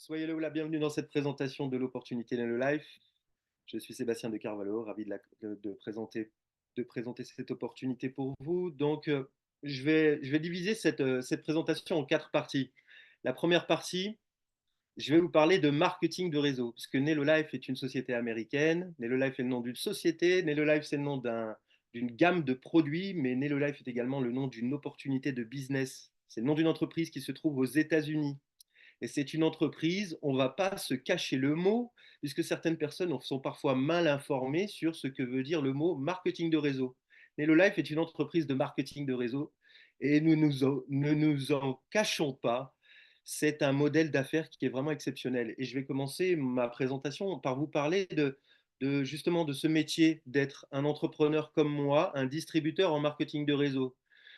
Soyez le ou la bienvenue dans cette présentation de l'opportunité dans le life. Je suis Sébastien de Carvalho, ravi de présenter cette opportunité pour vous. Donc, je vais diviser cette présentation en 4 parties. La première partie, je vais vous parler de marketing de réseau, parce que Nello Life est une société américaine. Nello Life est le nom d'une société. Nello Life, c'est le nom d'une gamme de produits, mais Nello Life est également le nom d'une opportunité de business. C'est le nom d'une entreprise qui se trouve aux États-Unis. Et c'est une entreprise, on ne va pas se cacher le mot, puisque certaines personnes sont parfois mal informées sur ce que veut dire le mot marketing de réseau. Nello Life est une entreprise de marketing de réseau et ne nous en cachons pas. C'est un modèle d'affaires qui est vraiment exceptionnel. Et je vais commencer ma présentation par vous parler justement de ce métier d'être un entrepreneur comme moi, un distributeur en marketing de réseau,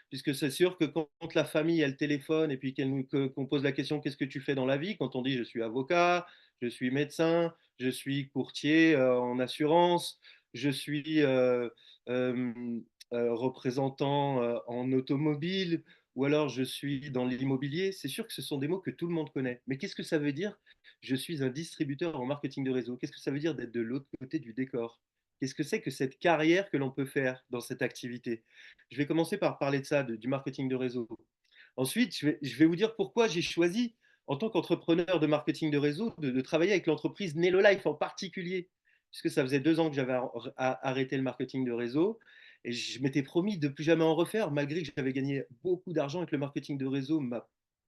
puisque c'est sûr que quand la famille elle téléphone et puis qu'on pose la question qu'est-ce que tu fais dans la vie, quand on dit je suis avocat, je suis médecin, je suis courtier en assurance, je suis euh, représentant en automobile, ou alors je suis dans l'immobilier, c'est sûr que ce sont des mots que tout le monde connaît. Mais qu'est-ce que ça veut dire? Je suis un distributeur en marketing de réseau. Qu'est-ce que ça veut dire d'être de l'autre côté du décor? Qu'est-ce que c'est que cette carrière que l'on peut faire dans cette activité? Je vais commencer par parler de ça, du marketing de réseau. Ensuite, je vais vous dire pourquoi j'ai choisi, en tant qu'entrepreneur de marketing de réseau, de travailler avec l'entreprise Nello Life en particulier, puisque ça faisait 2 ans que j'avais arrêté le marketing de réseau. Et je m'étais promis de plus jamais en refaire, malgré que j'avais gagné beaucoup d'argent et que le marketing de réseau m'a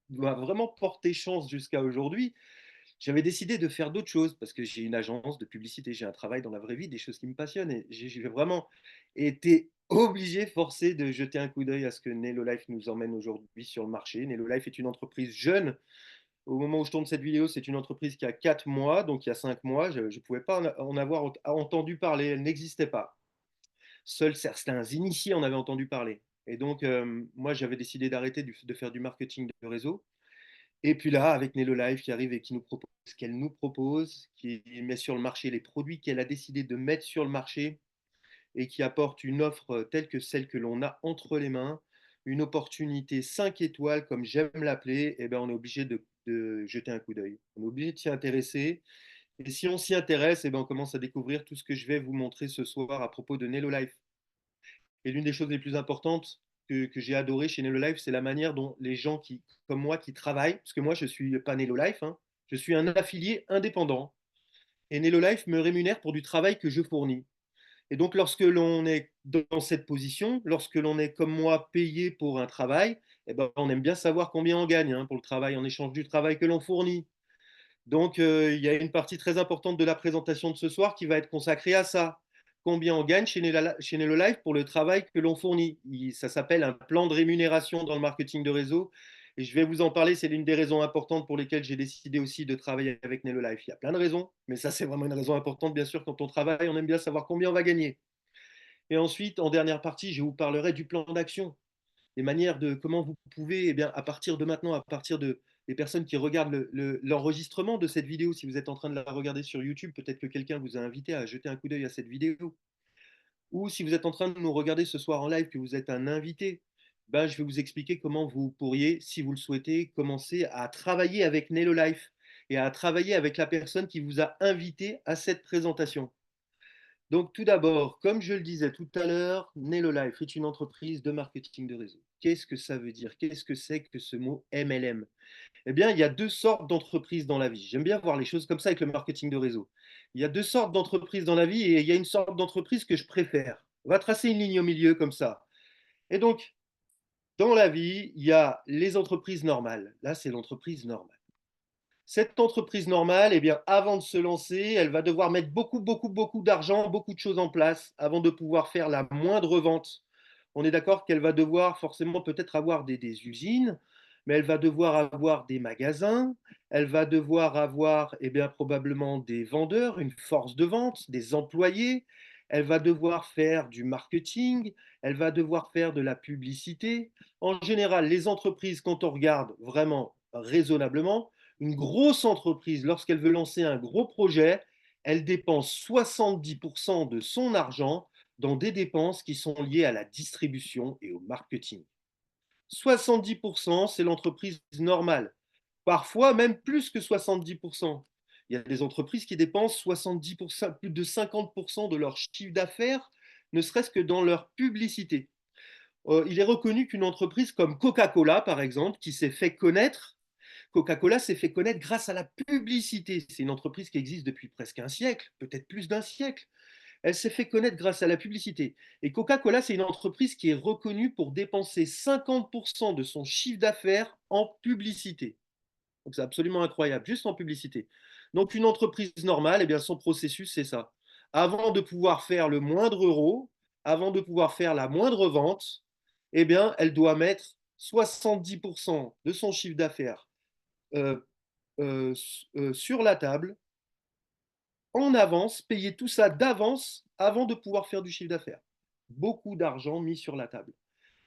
vraiment porté chance jusqu'à aujourd'hui. J'avais décidé de faire d'autres choses parce que j'ai une agence de publicité, j'ai un travail dans la vraie vie, des choses qui me passionnent et j'ai vraiment été obligé, forcé de jeter un coup d'œil à ce que Nello Life nous emmène aujourd'hui sur le marché. Nello Life est une entreprise jeune. Au moment où je tourne cette vidéo, c'est une entreprise qui a 4 mois, donc il y a 5 mois, je ne pouvais pas en avoir entendu parler, elle n'existait pas. Seuls certains initiés en avaient entendu parler. Et donc, moi, j'avais décidé d'arrêter de faire du marketing de réseau. Et puis là, avec Nello Life qui arrive et qui nous propose ce qu'elle nous propose, qui met sur le marché les produits qu'elle a décidé de mettre sur le marché et qui apporte une offre telle que celle que l'on a entre les mains, une opportunité 5 étoiles, comme j'aime l'appeler, eh ben on est obligé de jeter un coup d'œil. On est obligé de s'y intéresser. Et si on s'y intéresse, eh ben on commence à découvrir tout ce que je vais vous montrer ce soir à propos de Nello Life. Et l'une des choses les plus importantes que j'ai adoré chez Nello Life, c'est la manière dont les gens comme moi qui travaillent, parce que moi je ne suis pas Nello Life, hein, je suis un affilié indépendant. Et Nello Life me rémunère pour du travail que je fournis. Et donc lorsque l'on est dans cette position, lorsque l'on est comme moi payé pour un travail, eh ben, on aime bien savoir combien on gagne hein, pour le travail en échange du travail que l'on fournit. Donc, il y a une partie très importante de la présentation de ce soir qui va être consacrée à ça. Combien on gagne chez Nello Life pour le travail que l'on fournit. Ça s'appelle un plan de rémunération dans le marketing de réseau. Et je vais vous en parler, c'est l'une des raisons importantes pour lesquelles j'ai décidé aussi de travailler avec Nello Life. Il y a plein de raisons, mais ça c'est vraiment une raison importante, bien sûr, quand on travaille, on aime bien savoir combien on va gagner. Et ensuite, en dernière partie, je vous parlerai du plan d'action, les manières de comment vous pouvez, eh bien, à partir de maintenant, à partir des personnes qui regardent l'enregistrement de cette vidéo, si vous êtes en train de la regarder sur YouTube, peut-être que quelqu'un vous a invité à jeter un coup d'œil à cette vidéo. Ou si vous êtes en train de nous regarder ce soir en live, que vous êtes un invité, ben, je vais vous expliquer comment vous pourriez, si vous le souhaitez, commencer à travailler avec Nello Life et à travailler avec la personne qui vous a invité à cette présentation. Donc, tout d'abord, comme je le disais tout à l'heure, Nello Life est une entreprise de marketing de réseau. Qu'est-ce que ça veut dire? Qu'est-ce que c'est que ce mot MLM? Eh bien, il y a 2 sortes d'entreprises dans la vie. J'aime bien voir les choses comme ça avec le marketing de réseau. Il y a 2 sortes d'entreprises dans la vie et il y a une sorte d'entreprise que je préfère. On va tracer une ligne au milieu comme ça. Et donc, dans la vie, il y a les entreprises normales. Là, c'est l'entreprise normale. Cette entreprise normale, eh bien, avant de se lancer, elle va devoir mettre beaucoup, beaucoup, beaucoup d'argent, beaucoup de choses en place avant de pouvoir faire la moindre vente. On est d'accord qu'elle va devoir forcément peut-être avoir des usines, mais elle va devoir avoir des magasins, elle va devoir avoir eh bien, probablement des vendeurs, une force de vente, des employés, elle va devoir faire du marketing, elle va devoir faire de la publicité. En général, les entreprises, quand on regarde vraiment raisonnablement, une grosse entreprise, lorsqu'elle veut lancer un gros projet, elle dépense 70% de son argent dans des dépenses qui sont liées à la distribution et au marketing. 70%, c'est l'entreprise normale. parfois même plus que 70%. Il y a des entreprises qui dépensent 70%, plus de 50% de leur chiffre d'affaires, ne serait-ce que dans leur publicité. Il est reconnu qu'une entreprise comme Coca-Cola, par exemple, qui s'est fait connaître, Coca-Cola s'est fait connaître grâce à la publicité. C'est une entreprise qui existe depuis presque un siècle, peut-être plus d'un siècle. Elle s'est fait connaître grâce à la publicité. Et Coca-Cola, c'est une entreprise qui est reconnue pour dépenser 50% de son chiffre d'affaires en publicité. Donc c'est absolument incroyable, juste en publicité. Donc une entreprise normale, eh bien, son processus, c'est ça. Avant de pouvoir faire le moindre euro, avant de pouvoir faire la moindre vente, eh bien, elle doit mettre 70% de son chiffre d'affaires euh, sur la table, en avance, payer tout ça d'avance avant de pouvoir faire du chiffre d'affaires. Beaucoup d'argent mis sur la table.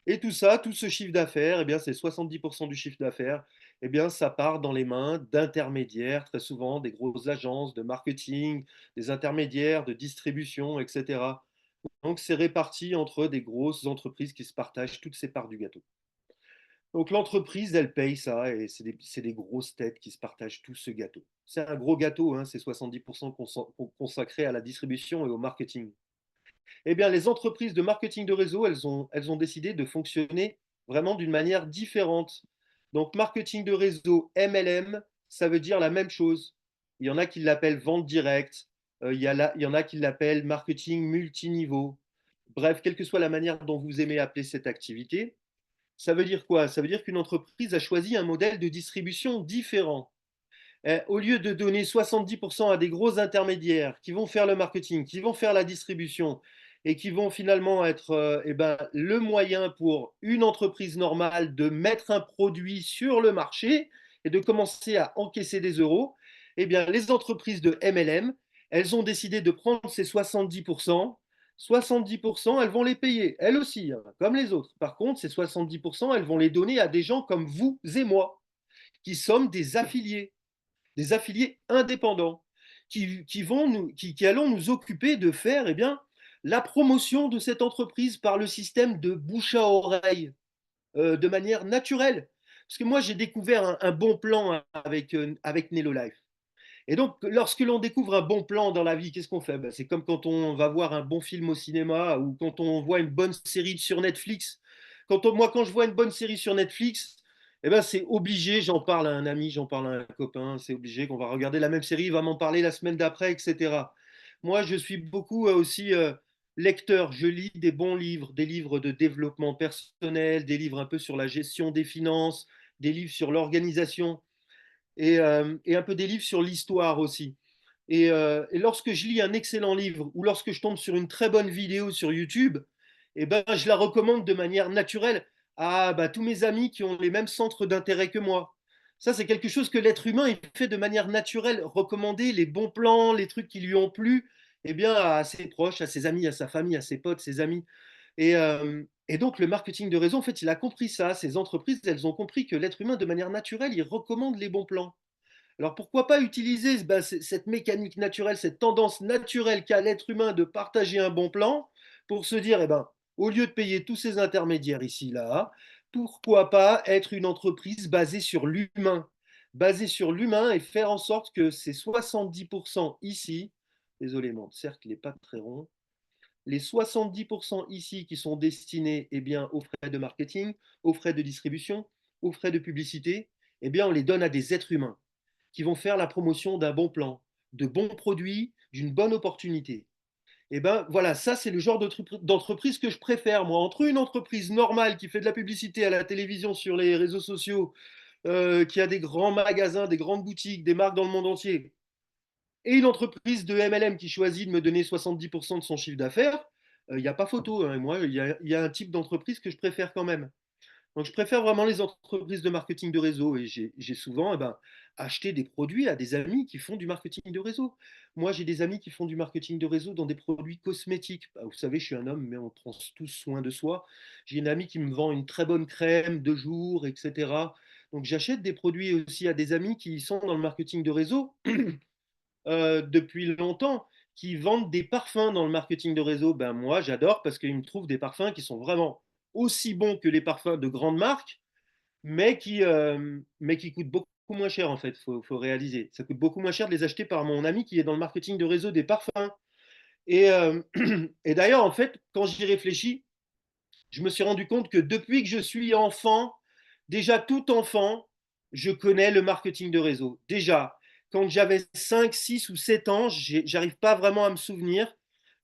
Et tout ça, tout ce chiffre d'affaires, eh bien, c'est 70% du chiffre d'affaires, eh bien, ça part dans les mains d'intermédiaires, très souvent des grosses agences de marketing, des intermédiaires de distribution, etc. Donc, c'est réparti entre des grosses entreprises qui se partagent toutes ces parts du gâteau. Donc, l'entreprise, elle paye ça, et c'est des grosses têtes qui se partagent tout ce gâteau. C'est un gros gâteau, hein, c'est 70% consacré à la distribution et au marketing. Eh bien, les entreprises de marketing de réseau, elles ont décidé de fonctionner vraiment d'une manière différente. Donc, marketing de réseau, MLM, ça veut dire la même chose. Il y en a qui l'appellent vente directe, il y en a qui l'appellent marketing multiniveau. Bref, quelle que soit la manière dont vous aimez appeler cette activité, ça veut dire quoi? Ça veut dire qu'une entreprise a choisi un modèle de distribution différent. Au lieu de donner 70% à des gros intermédiaires qui vont faire le marketing, qui vont faire la distribution et qui vont finalement être eh ben, le moyen pour une entreprise normale de mettre un produit sur le marché et de commencer à encaisser des euros, eh bien, les entreprises de MLM, elles ont décidé de prendre ces 70%. 70%, elles vont les payer, elles aussi, hein, comme les autres. Par contre, ces 70%, elles vont les donner à des gens comme vous et moi, qui sommes des affiliés indépendants qui allons nous occuper de faire eh bien, la promotion de cette entreprise par le système de bouche à oreille, de manière naturelle. Parce que moi, j'ai découvert un bon plan avec Nelo Life. Et donc, lorsque l'on découvre un bon plan dans la vie, qu'est-ce qu'on fait? Ben, c'est comme quand on va voir un bon film au cinéma ou quand on voit une bonne série sur Netflix. Moi, quand je vois une bonne série sur Netflix, eh ben, c'est obligé, j'en parle à un ami, j'en parle à un copain, c'est obligé qu'on va regarder la même série, il va m'en parler la semaine d'après, etc. Moi, je suis beaucoup aussi lecteur. Je lis des bons livres, des livres de développement personnel, des livres un peu sur la gestion des finances, des livres sur l'organisation et un peu des livres sur l'histoire aussi. Et lorsque je lis un excellent livre ou lorsque je tombe sur une très bonne vidéo sur YouTube, eh ben, je la recommande de manière naturelle à bah, tous mes amis qui ont les mêmes centres d'intérêt que moi. Ça, c'est quelque chose que l'être humain il fait de manière naturelle, recommander les bons plans, les trucs qui lui ont plu, eh bien, à ses proches, à ses amis, à sa famille, à ses potes, ses amis. Et donc, le marketing de réseau, en fait, il a compris ça. Ces entreprises, elles ont compris que l'être humain, de manière naturelle, il recommande les bons plans. Alors, pourquoi pas utiliser bah, cette mécanique naturelle, cette tendance naturelle qu'a l'être humain de partager un bon plan pour se dire, eh ben, au lieu de payer tous ces intermédiaires ici, là, pourquoi pas être une entreprise basée sur l'humain et faire en sorte que ces 70% ici, désolé, mon cercle n'est pas très rond, les 70% ici qui sont destinés eh bien, aux frais de marketing, aux frais de distribution, aux frais de publicité, eh bien, on les donne à des êtres humains qui vont faire la promotion d'un bon plan, de bons produits, d'une bonne opportunité. Et ben voilà, ça c'est le genre d'entreprise que je préfère, moi, entre une entreprise normale qui fait de la publicité à la télévision, sur les réseaux sociaux, qui a des grands magasins, des grandes boutiques, des marques dans le monde entier, et une entreprise de MLM qui choisit de me donner 70% de son chiffre d'affaires, il n'y a pas photo, hein. Moi, il y a un type d'entreprise que je préfère quand même. Donc, je préfère vraiment les entreprises de marketing de réseau et j'ai souvent acheté des produits à des amis qui font du marketing de réseau. Moi, j'ai des amis qui font du marketing de réseau dans des produits cosmétiques. Bah, vous savez, je suis un homme, mais on prend tous soin de soi. J'ai une amie qui me vend une très bonne crème de jour, etc. Donc, j'achète des produits aussi à des amis qui sont dans le marketing de réseau depuis longtemps, qui vendent des parfums dans le marketing de réseau. Ben moi, j'adore parce qu'ils me trouvent des parfums qui sont vraiment aussi bons que les parfums de grandes marques, mais qui coûtent beaucoup beaucoup moins cher en fait, faut réaliser. Ça coûte beaucoup moins cher de les acheter par mon ami qui est dans le marketing de réseau des parfums. Et, et d'ailleurs, en fait, quand j'y réfléchis, je me suis rendu compte que depuis que je suis enfant, déjà tout enfant, je connais le marketing de réseau. Déjà, quand j'avais 5, 6 ou 7 ans, j'arrive pas vraiment à me souvenir.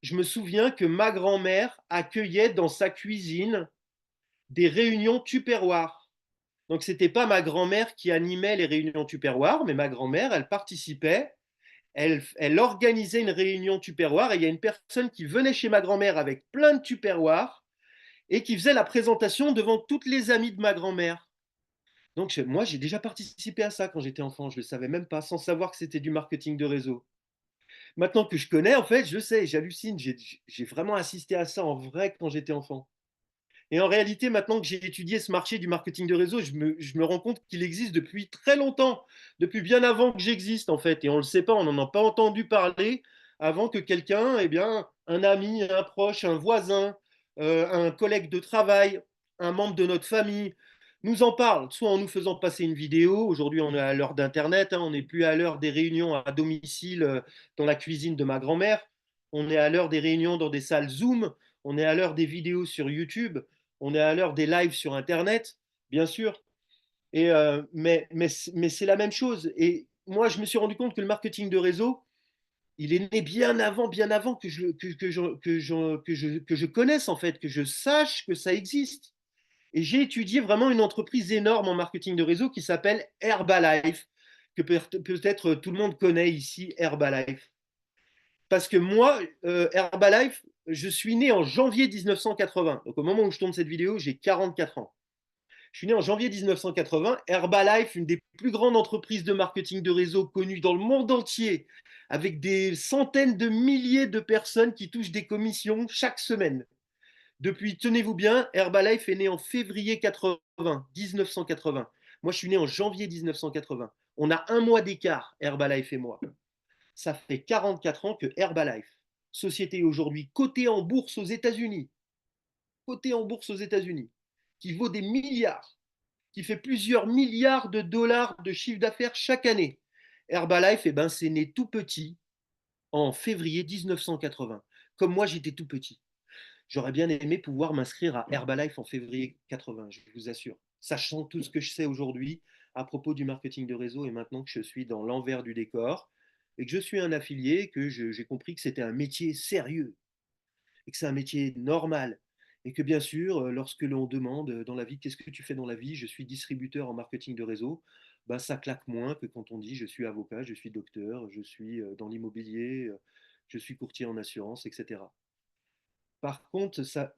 Je me souviens que ma grand-mère accueillait dans sa cuisine des réunions Tupperware. Donc, ce n'était pas ma grand-mère qui animait les réunions Tupperware, mais ma grand-mère, elle participait, elle organisait une réunion Tupperware et il y a une personne qui venait chez ma grand-mère avec plein de Tupperware et qui faisait la présentation devant toutes les amies de ma grand-mère. Donc, moi, j'ai déjà participé à ça quand j'étais enfant. Je ne le savais même pas, sans savoir que c'était du marketing de réseau. Maintenant que je connais, en fait, je sais, j'hallucine. J'ai vraiment assisté à ça en vrai quand j'étais enfant. Et en réalité, maintenant que j'ai étudié ce marché du marketing de réseau, je me rends compte qu'il existe depuis très longtemps, depuis bien avant que j'existe en fait. Et on ne le sait pas, on n'en a pas entendu parler avant que quelqu'un, eh bien, un ami, un proche, un voisin, un collègue de travail, un membre de notre famille, nous en parle, soit en nous faisant passer une vidéo. Aujourd'hui, on est à l'heure d'Internet, hein, on n'est plus à l'heure des réunions à domicile dans la cuisine de ma grand-mère. On est à l'heure des réunions dans des salles Zoom. On est à l'heure des vidéos sur YouTube. On est à l'heure des lives sur Internet, bien sûr. Mais c'est la même chose. Et moi, je me suis rendu compte que le marketing de réseau, il est né bien avant que je connaisse, en fait, que je sache que ça existe. Et j'ai étudié vraiment une entreprise énorme en marketing de réseau qui s'appelle Herbalife, que peut-être tout le monde connaît ici, Herbalife. Parce que moi, Herbalife, je suis né en janvier 1980. Donc au moment où je tourne cette vidéo, j'ai 44 ans. Je suis né en janvier 1980. Herbalife, une des plus grandes entreprises de marketing de réseau connues dans le monde entier, avec des centaines de milliers de personnes qui touchent des commissions chaque semaine. Depuis, tenez-vous bien, Herbalife est né en février 80, 1980. Moi, je suis né en janvier 1980. On a un mois d'écart, Herbalife et moi. Ça fait 44 ans que Herbalife, société aujourd'hui cotée en bourse aux États-Unis, cotée en bourse aux États-Unis, qui vaut des milliards, qui fait plusieurs milliards de dollars de chiffre d'affaires chaque année. Herbalife, eh ben, c'est né tout petit en février 1980. Comme moi, j'étais tout petit. J'aurais bien aimé pouvoir m'inscrire à Herbalife en février 80, je vous assure. Sachant tout ce que je sais aujourd'hui à propos du marketing de réseau et maintenant que je suis dans l'envers du décor et que je suis un affilié, que j'ai compris que c'était un métier sérieux et que c'est un métier normal. Et que bien sûr, lorsque l'on demande dans la vie qu'est-ce que tu fais dans la vie, je suis distributeur en marketing de réseau, bah, ça claque moins que quand on dit je suis avocat, je suis docteur, je suis dans l'immobilier, je suis courtier en assurance, etc. Par contre, ça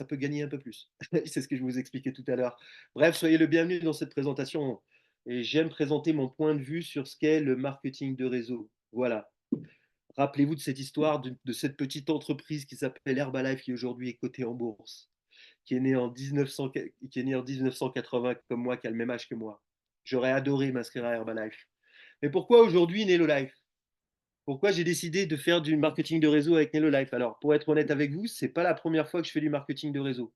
peut gagner un peu plus. C'est ce que je vous expliquais tout à l'heure. Bref, soyez le bienvenu dans cette présentation. Et j'aime présenter mon point de vue sur ce qu'est le marketing de réseau. Voilà. Rappelez-vous de cette histoire de cette petite entreprise qui s'appelle Herbalife, qui aujourd'hui est cotée en bourse, qui est née en 1900, qui est née en 1980 comme moi, qui a le même âge que moi. J'aurais adoré m'inscrire à Herbalife. Mais pourquoi aujourd'hui Nello Life? Pourquoi j'ai décidé de faire du marketing de réseau avec Nello Life? Alors, pour être honnête avec vous, c'est pas la première fois que je fais du marketing de réseau.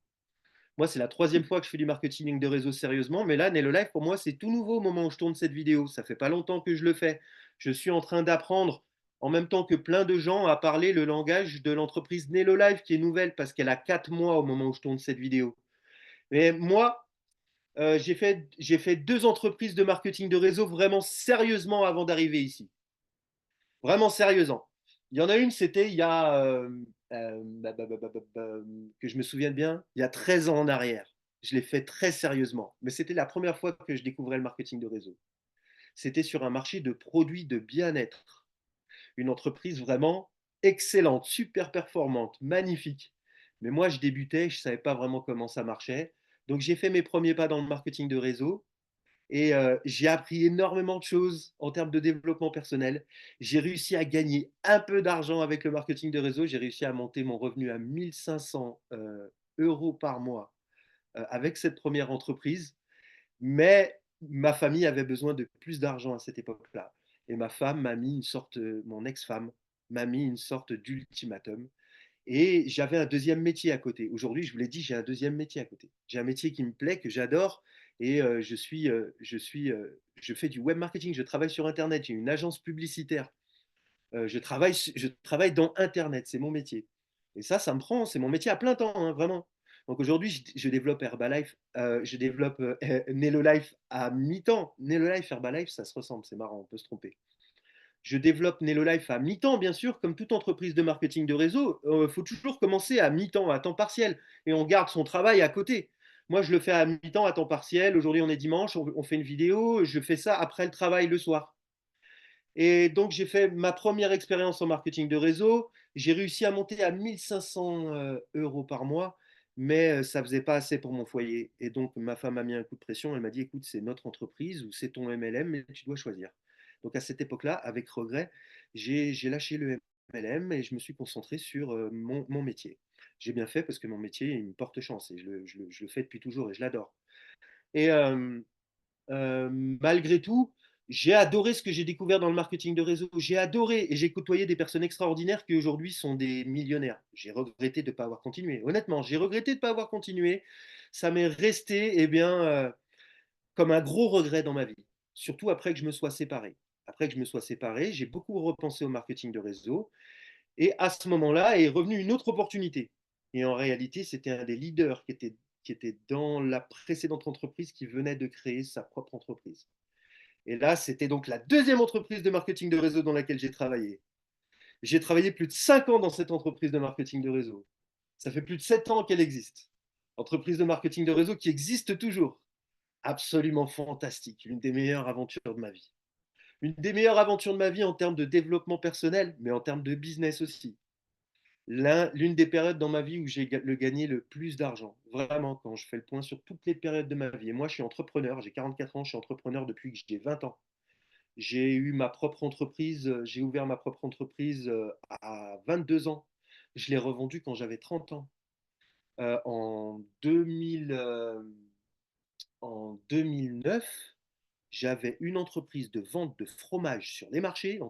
Moi, c'est la troisième fois que je fais du marketing de réseau sérieusement, mais là, Nello Life, pour moi, c'est tout nouveau au moment où je tourne cette vidéo. Ça fait pas longtemps que je le fais. Je suis en train d'apprendre, en même temps que plein de gens, à parler le langage de l'entreprise Nello Life, qui est nouvelle parce qu'elle a 4 mois au moment où je tourne cette vidéo. Mais moi, j'ai fait 2 entreprises de marketing de réseau vraiment sérieusement avant d'arriver ici. Vraiment sérieusement. Il y en a une, c'était il y a, que je me souvienne bien, il y a 13 ans en arrière. Je l'ai fait très sérieusement. Mais c'était la première fois que je découvrais le marketing de réseau. C'était sur un marché de produits de bien-être. Une entreprise vraiment excellente, super performante, magnifique. Mais moi, je débutais, je ne savais pas vraiment comment ça marchait. Donc, j'ai fait mes premiers pas dans le marketing de réseau. Et j'ai appris énormément de choses en termes de développement personnel. J'ai réussi à gagner un peu d'argent avec le marketing de réseau. J'ai réussi à monter mon revenu à 1500 euros par mois avec cette première entreprise. Mais ma famille avait besoin de plus d'argent à cette époque-là. Et ma femme m'a mis une sorte, mon ex-femme m'a mis une sorte d'ultimatum. Et j'avais un deuxième métier à côté. Aujourd'hui, je vous l'ai dit, j'ai un deuxième métier à côté. J'ai un métier qui me plaît, que j'adore. et je fais du web marketing, je travaille sur Internet, j'ai une agence publicitaire. Je travaille dans Internet, c'est mon métier. Et ça me prend, c'est mon métier à plein temps, hein, vraiment. Donc aujourd'hui, je développe Herbalife, je développe Nello Life à mi-temps. Nello Life, Herbalife, ça se ressemble, c'est marrant, on peut se tromper. Je développe Nello Life à mi-temps, bien sûr, comme toute entreprise de marketing de réseau. Il faut toujours commencer à mi-temps, à temps partiel, et on garde son travail à côté. Moi, je le fais à mi-temps, à temps partiel. Aujourd'hui, on est dimanche, on fait une vidéo, je fais ça après le travail le soir. Et donc, j'ai fait ma première expérience en marketing de réseau. J'ai réussi à monter à 1500 euros par mois, mais ça ne faisait pas assez pour mon foyer. Et donc, ma femme a mis un coup de pression. Elle m'a dit, écoute, c'est notre entreprise ou c'est ton MLM, mais tu dois choisir. Donc, à cette époque-là, avec regret, j'ai lâché le MLM et je me suis concentré sur mon métier. J'ai bien fait parce que mon métier, il me porte chance et je le fais depuis toujours et je l'adore. Et, malgré tout, j'ai adoré ce que j'ai découvert dans le marketing de réseau. J'ai adoré et j'ai côtoyé des personnes extraordinaires qui aujourd'hui sont des millionnaires. J'ai regretté de ne pas avoir continué. Honnêtement, j'ai regretté de ne pas avoir continué. Ça m'est resté comme un gros regret dans ma vie, surtout après que je me sois séparé. Après que je me sois séparé, j'ai beaucoup repensé au marketing de réseau et à ce moment-là est revenue une autre opportunité. Et en réalité, c'était un des leaders qui était dans la précédente entreprise qui venait de créer sa propre entreprise. Et là, c'était donc la deuxième entreprise de marketing de réseau dans laquelle j'ai travaillé. J'ai travaillé plus de 5 ans dans cette entreprise de marketing de réseau. Ça fait plus de 7 ans qu'elle existe. Entreprise de marketing de réseau qui existe toujours. Absolument fantastique. L'une des meilleures aventures de ma vie. Une des meilleures aventures de ma vie en termes de développement personnel, mais en termes de business aussi. L'une des périodes dans ma vie où j'ai gagné le plus d'argent. Vraiment, quand je fais le point sur toutes les périodes de ma vie. Et moi, je suis entrepreneur, j'ai 44 ans, je suis entrepreneur depuis que j'ai 20 ans. J'ai eu ma propre entreprise, j'ai ouvert ma propre entreprise à 22 ans. Je l'ai revendue quand j'avais 30 ans. En 2000, en 2009, j'avais une entreprise de vente de fromage sur les marchés.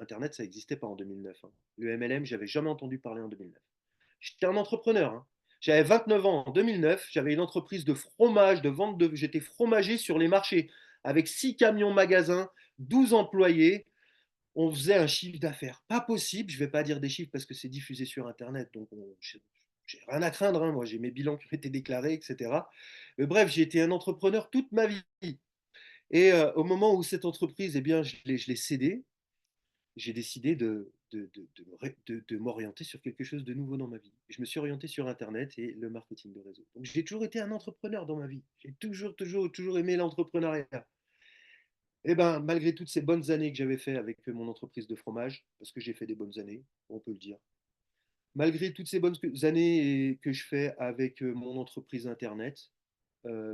Internet, ça n'existait pas en 2009, hein. Le MLM, j'avais jamais entendu parler en 2009. J'étais un entrepreneur, hein. J'avais 29 ans en 2009. J'avais une entreprise de fromage, de vente de. J'étais fromager sur les marchés avec 6 camions magasins, 12 employés. On faisait un chiffre d'affaires pas possible. Je ne vais pas dire des chiffres parce que c'est diffusé sur Internet. Donc, j'ai rien à craindre, hein. Moi, j'ai mes bilans qui ont été déclarés, etc. Mais bref, j'ai été un entrepreneur toute ma vie. Et au moment où cette entreprise, eh bien, je l'ai cédée, j'ai décidé de m'orienter sur quelque chose de nouveau dans ma vie. Je me suis orienté sur Internet et le marketing de réseau. Donc j'ai toujours été un entrepreneur dans ma vie. J'ai toujours, toujours, toujours aimé l'entrepreneuriat. Et ben, malgré toutes ces bonnes années que j'avais fait avec mon entreprise de fromage, parce que j'ai fait des bonnes années, on peut le dire, malgré toutes ces bonnes années que je fais avec mon entreprise Internet,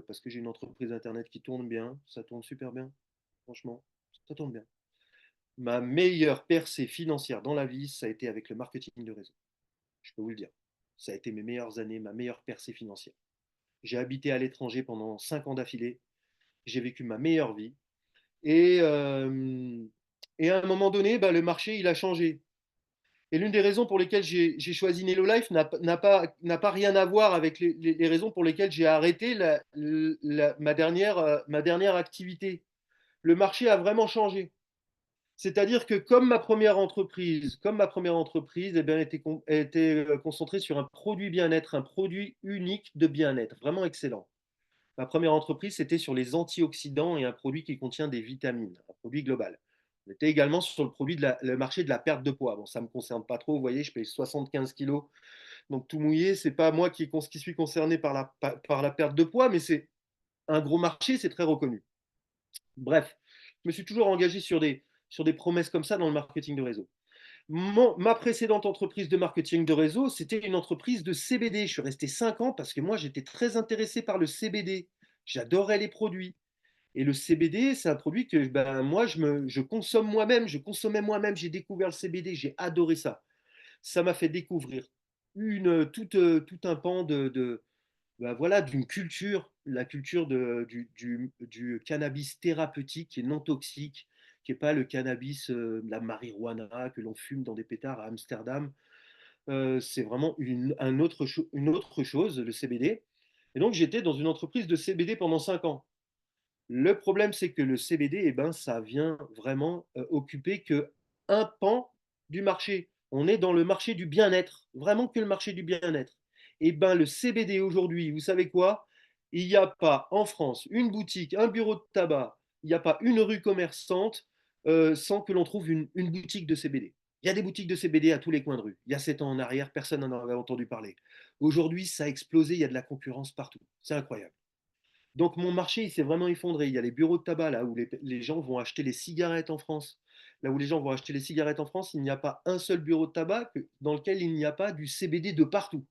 parce que j'ai une entreprise Internet qui tourne bien, ça tourne super bien, franchement, ça tourne bien. Ma meilleure percée financière dans la vie, ça a été avec le marketing de réseau. Je peux vous le dire. Ça a été mes meilleures années, ma meilleure percée financière. J'ai habité à l'étranger pendant 5 ans d'affilée. J'ai vécu ma meilleure vie. Et, euh, et à un moment donné, bah, le marché, il a changé. Et l'une des raisons pour lesquelles j'ai choisi Nello Life n'a pas rien à voir avec les raisons pour lesquelles j'ai arrêté ma dernière activité. Le marché a vraiment changé. C'est-à-dire que comme ma première entreprise eh bien, était concentrée sur un produit bien-être, un produit unique de bien-être, vraiment excellent. Ma première entreprise, c'était sur les antioxydants et un produit qui contient des vitamines, un produit global. On était également sur le marché de la perte de poids. Bon, ça ne me concerne pas trop, vous voyez, je paye 75 kilos, donc tout mouillé, c'est pas moi qui suis concerné par la perte de poids, mais c'est un gros marché, c'est très reconnu. Bref, je me suis toujours engagé sur des promesses comme ça dans le marketing de réseau. Ma précédente entreprise de marketing de réseau, c'était une entreprise de CBD. Je suis resté 5 ans parce que moi, j'étais très intéressé par le CBD. J'adorais les produits. Et le CBD, c'est un produit que ben, moi, je consomme moi-même. Je consommais moi-même. J'ai découvert le CBD. J'ai adoré ça. Ça m'a fait découvrir tout un pan ben voilà, d'une culture, la culture du cannabis thérapeutique qui est non toxique, qui n'est pas le cannabis, la marijuana que l'on fume dans des pétards à Amsterdam. C'est vraiment une autre chose, le CBD. Et donc, j'étais dans une entreprise de CBD pendant 5 ans. Le problème, c'est que le CBD, eh ben, ça vient vraiment occuper que un pan du marché. On est dans le marché du bien-être, vraiment que le marché du bien-être. Et ben, le CBD aujourd'hui, vous savez quoi? Il n'y a pas en France une boutique, un bureau de tabac, il n'y a pas une rue commerçante sans que l'on trouve une boutique de CBD. Il y a des boutiques de CBD à tous les coins de rue. Il y a 7 ans en arrière, personne n'en avait entendu parler. Aujourd'hui, ça a explosé, il y a de la concurrence partout. C'est incroyable. Donc mon marché, il s'est vraiment effondré. Il y a les bureaux de tabac là où les gens vont acheter les cigarettes en France. Là où les gens vont acheter les cigarettes en France, il n'y a pas un seul bureau de tabac dans lequel il n'y a pas du CBD de partout.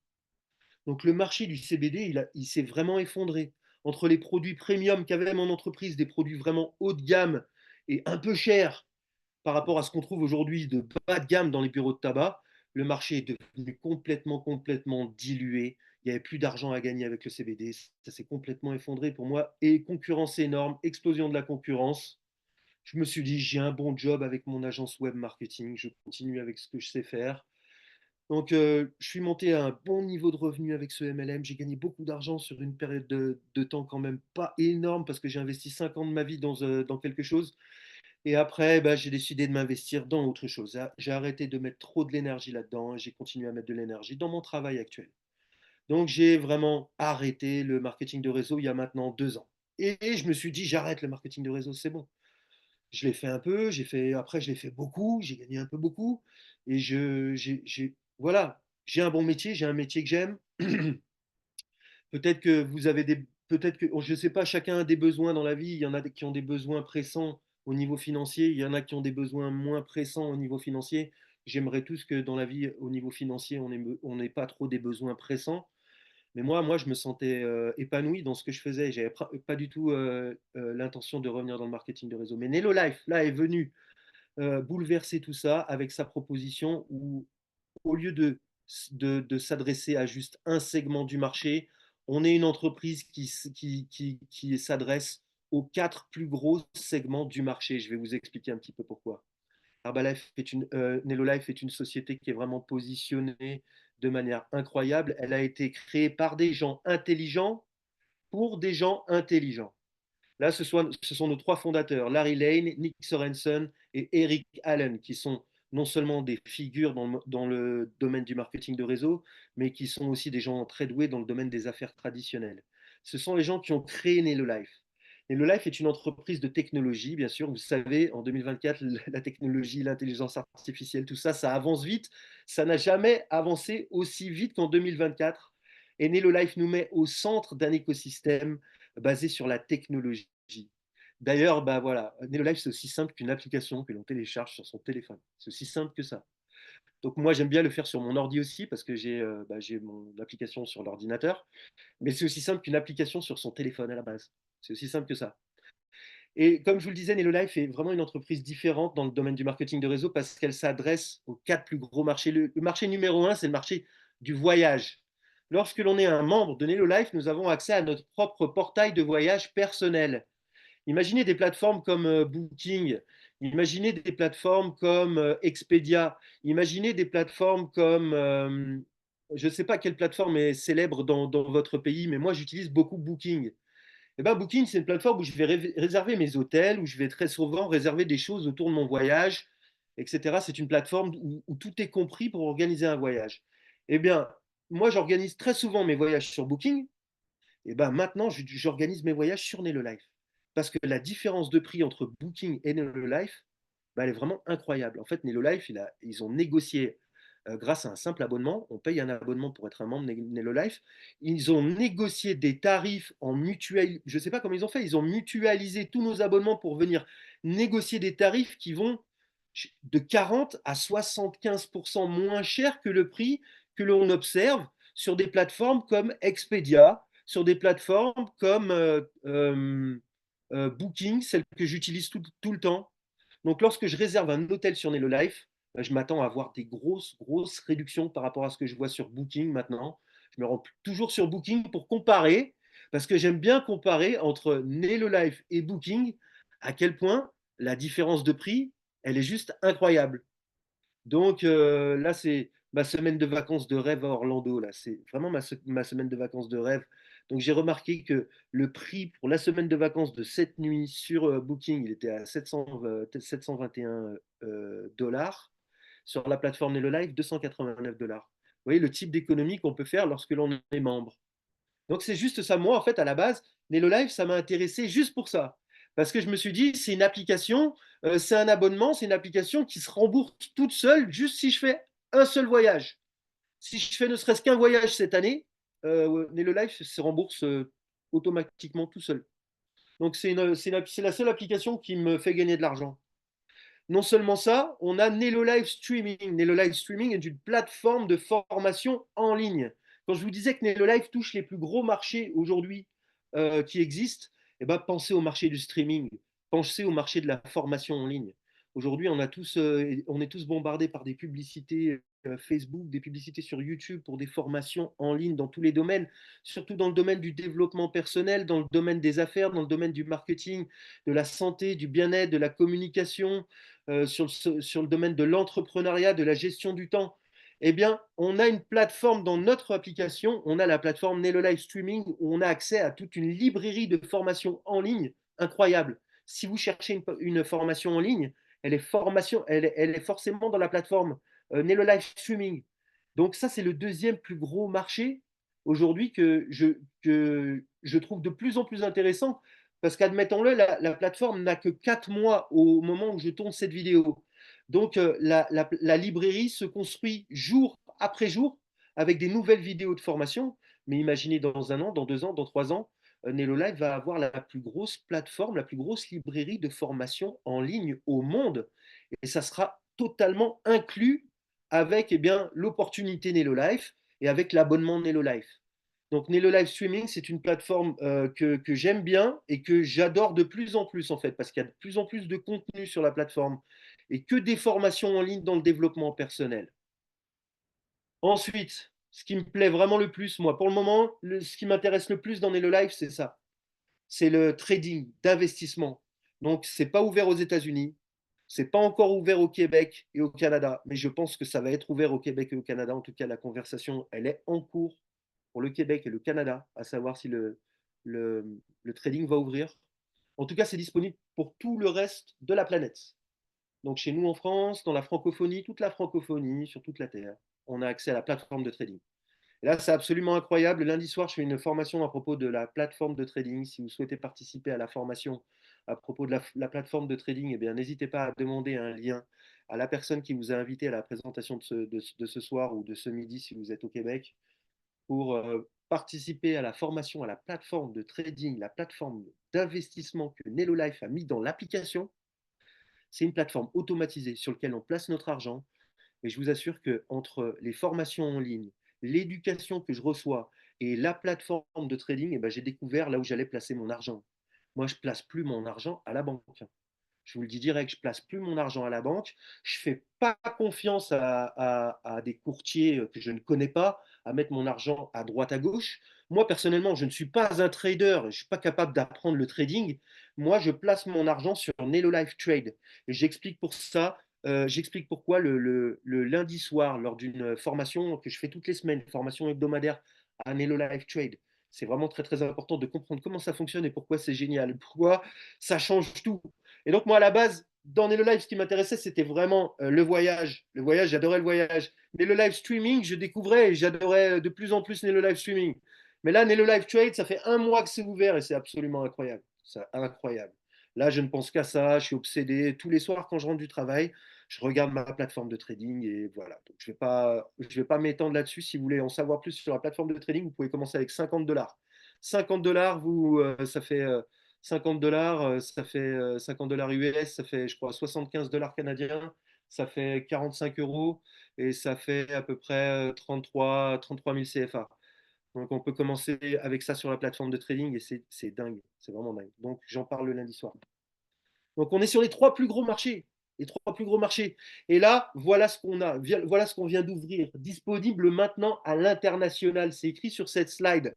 Donc le marché du CBD, il s'est vraiment effondré. Entre les produits premium qu'avait mon entreprise, des produits vraiment haut de gamme et un peu chers par rapport à ce qu'on trouve aujourd'hui de bas de gamme dans les bureaux de tabac, le marché est devenu complètement dilué. Il n'y avait plus d'argent à gagner avec le CBD. Ça s'est complètement effondré pour moi. Et concurrence énorme, explosion de la concurrence. Je me suis dit, j'ai un bon job avec mon agence web marketing. Je continue avec ce que je sais faire. Donc, je suis monté à un bon niveau de revenu avec ce MLM. J'ai gagné beaucoup d'argent sur une période de temps quand même pas énorme parce que j'ai investi 5 ans de ma vie dans quelque chose. Et après, bah, j'ai décidé de m'investir dans autre chose. J'ai arrêté de mettre trop de l'énergie là-dedans et j'ai continué à mettre de l'énergie dans mon travail actuel. Donc, j'ai vraiment arrêté le marketing de réseau il y a maintenant 2 ans. Et je me suis dit, j'arrête le marketing de réseau, c'est bon. Je l'ai fait un peu, après, je l'ai fait beaucoup, j'ai gagné un peu beaucoup. Et voilà, j'ai un bon métier, j'ai un métier que j'aime. Peut-être que vous avez des. Peut-être que, je ne sais pas, chacun a des besoins dans la vie. Il y en a qui ont des besoins pressants au niveau financier. Il y en a qui ont des besoins moins pressants au niveau financier. J'aimerais tous que dans la vie, au niveau financier, on n'ait pas trop des besoins pressants. Mais moi, je me sentais épanoui dans ce que je faisais. J'avais pas du tout l'intention de revenir dans le marketing de réseau. Mais Nello Life, là, est venu bouleverser tout ça avec sa proposition où au lieu de s'adresser à juste un segment du marché, on est une entreprise qui s'adresse aux 4 plus gros segments du marché. Je vais vous expliquer un petit peu pourquoi. Nelolife est une société qui est vraiment positionnée de manière incroyable. Elle a été créée par des gens intelligents pour des gens intelligents. Là, ce sont nos 3 fondateurs, Larry Lane, Nick Sorensen et Eric Allen, qui sont non seulement des figures dans le domaine du marketing de réseau, mais qui sont aussi des gens très doués dans le domaine des affaires traditionnelles. Ce sont les gens qui ont créé Nelolife. Nelolife est une entreprise de technologie, bien sûr. Vous savez, en 2024, la technologie, l'intelligence artificielle, tout ça, ça avance vite. Ça n'a jamais avancé aussi vite qu'en 2024. Et Nelolife nous met au centre d'un écosystème basé sur la technologie. D'ailleurs, bah voilà, NeoLife, c'est aussi simple qu'une application que l'on télécharge sur son téléphone. C'est aussi simple que ça. Donc moi, j'aime bien le faire sur mon ordi aussi parce que j'ai mon application sur l'ordinateur. Mais c'est aussi simple qu'une application sur son téléphone à la base. C'est aussi simple que ça. Et comme je vous le disais, NeoLife est vraiment une entreprise différente dans le domaine du marketing de réseau parce qu'elle s'adresse aux 4 plus gros marchés. Le marché numéro 1, c'est le marché du voyage. Lorsque l'on est un membre de NeoLife, nous avons accès à notre propre portail de voyage personnel. Imaginez des plateformes comme Booking, imaginez des plateformes comme Expedia, imaginez des plateformes comme, je ne sais pas quelle plateforme est célèbre dans votre pays, mais moi j'utilise beaucoup Booking. Et ben, Booking, c'est une plateforme où je vais réserver mes hôtels, où je vais très souvent réserver des choses autour de mon voyage, etc. C'est une plateforme où tout est compris pour organiser un voyage. Eh bien, moi j'organise très souvent mes voyages sur Booking, et ben maintenant, j'organise mes voyages sur Life. Parce que la différence de prix entre Booking et Life, ben, elle est vraiment incroyable. En fait, Life, ils ont négocié, grâce à un simple abonnement, on paye un abonnement pour être un membre de Life, ils ont négocié des tarifs en mutuel, je ne sais pas comment ils ont fait, ils ont mutualisé tous nos abonnements pour venir négocier des tarifs qui vont de 40 à 75% moins cher que le prix que l'on observe sur des plateformes comme Expedia, sur des plateformes comme Booking, celle que j'utilise tout le temps. Donc, lorsque je réserve un hôtel sur Life, je m'attends à avoir des grosses réductions par rapport à ce que je vois sur Booking maintenant. Je me rends toujours sur Booking pour comparer, parce que j'aime bien comparer entre Life et Booking, à quel point la différence de prix, elle est juste incroyable. Donc là, c'est ma semaine de vacances de rêve à Orlando. Là, c'est vraiment ma semaine de vacances de rêve Donc j'ai remarqué que le prix pour la semaine de vacances de cette nuit sur Booking, il était à 721 dollars. Sur la plateforme Nelo Live, 289 dollars. Vous voyez le type d'économie qu'on peut faire lorsque l'on est membre. Donc c'est juste ça. Moi, en fait, à la base, Nelo Live, ça m'a intéressé juste pour ça. Parce que je me suis dit, c'est une application, c'est un abonnement, c'est une application qui se rembourse toute seule, juste si je fais un seul voyage. Si je fais ne serait-ce qu'un voyage cette année, Nelo Live se rembourse automatiquement tout seul. Donc c'est la seule application qui me fait gagner de l'argent. Non seulement ça, on a Nelo Live Streaming. Nelo Live Streaming est une plateforme de formation en ligne. Quand je vous disais que Nelo Live touche les plus gros marchés aujourd'hui qui existent, eh ben, pensez au marché du streaming, pensez au marché de la formation en ligne. Aujourd'hui, on est tous bombardés par des publicités Facebook, des publicités sur YouTube pour des formations en ligne dans tous les domaines, surtout dans le domaine du développement personnel, dans le domaine des affaires, dans le domaine du marketing, de la santé, du bien-être, de la communication, sur le domaine de l'entrepreneuriat, de la gestion du temps. Eh bien, on a une plateforme dans notre application, on a la plateforme Nelo Live Streaming où on a accès à toute une librairie de formations en ligne incroyable. Si vous cherchez une formation en ligne, elle est forcément dans la plateforme Nelo Live Streaming. Donc ça, c'est le deuxième plus gros marché aujourd'hui que je trouve de plus en plus intéressant parce qu'admettons-le, la plateforme n'a que 4 mois au moment où je tourne cette vidéo. Donc la librairie se construit jour après jour avec des nouvelles vidéos de formation. Mais imaginez dans un an, dans 2 ans, dans 3 ans, Nelo Live va avoir la plus grosse plateforme, la plus grosse librairie de formation en ligne au monde. Et ça sera totalement inclus avec eh bien, l'opportunité Nelo Life et avec l'abonnement Nelo Life. Donc Nelo Live Streaming, c'est une plateforme que j'aime bien et que j'adore de plus en plus en fait, parce qu'il y a de plus en plus de contenu sur la plateforme et que des formations en ligne dans le développement personnel. Ensuite, ce qui me plaît vraiment le plus, moi, pour le moment, ce qui m'intéresse le plus dans Nelo Life, c'est ça. C'est le trading d'investissement. Donc, ce n'est pas ouvert aux États-Unis, c'est pas encore ouvert au Québec et au Canada, mais je pense que ça va être ouvert au Québec et au Canada. En tout cas, la conversation, elle est en cours pour le Québec et le Canada, à savoir si le trading va ouvrir. En tout cas, c'est disponible pour tout le reste de la planète. Donc chez nous en France, dans la francophonie, toute la francophonie, sur toute la Terre, on a accès à la plateforme de trading. Et là, c'est absolument incroyable. Le lundi soir, je fais une formation à propos de la plateforme de trading. Si vous souhaitez participer à la formation à propos de la plateforme de trading, eh bien, n'hésitez pas à demander un lien à la personne qui vous a invité à la présentation de ce soir ou de ce midi si vous êtes au Québec pour participer à la formation à la plateforme de trading, la plateforme d'investissement que Nelo Life a mis dans l'application. C'est une plateforme automatisée sur laquelle on place notre argent. Et je vous assure que entre les formations en ligne, l'éducation que je reçois et la plateforme de trading, eh ben, j'ai découvert là où j'allais placer mon argent. Moi, je ne place plus mon argent à la banque. Je vous le dis direct, je ne place plus mon argent à la banque. Je ne fais pas confiance à des courtiers que je ne connais pas, à mettre mon argent à droite, à gauche. Moi, personnellement, je ne suis pas un trader, je ne suis pas capable d'apprendre le trading. Moi, je place mon argent sur Nelo Life Trade. Et j'explique pour ça, j'explique pourquoi le lundi soir, lors d'une formation que je fais toutes les semaines, formation hebdomadaire à Nelo Life Trade. C'est vraiment très très important de comprendre comment ça fonctionne et pourquoi c'est génial, pourquoi ça change tout. Et donc, moi, à la base, dans le live, ce qui m'intéressait, c'était vraiment le voyage. Le voyage, j'adorais le voyage. Mais le live streaming, je découvrais et j'adorais de plus en plus le live streaming. Mais là, le live trade, ça fait un mois que c'est ouvert et c'est absolument incroyable. C'est incroyable. Là, je ne pense qu'à ça. Je suis obsédé. Tous les soirs, quand je rentre du travail, je regarde ma plateforme de trading et voilà. Donc, je vais pas m'étendre là-dessus. Si vous voulez en savoir plus sur la plateforme de trading, vous pouvez commencer avec 50 dollars. 50 dollars, ça fait 50 dollars, ça fait 50 dollars US, ça fait, je crois, 75 dollars canadiens, ça fait 45 euros et ça fait à peu près 33 000 CFA. Donc, on peut commencer avec ça sur la plateforme de trading et c'est dingue, c'est vraiment dingue. Donc, j'en parle le lundi soir. Donc, on est sur les trois plus gros marchés. Les trois plus gros marchés. Et là, voilà ce qu'on a, voilà ce qu'on vient d'ouvrir, disponible maintenant à l'international. C'est écrit sur cette slide.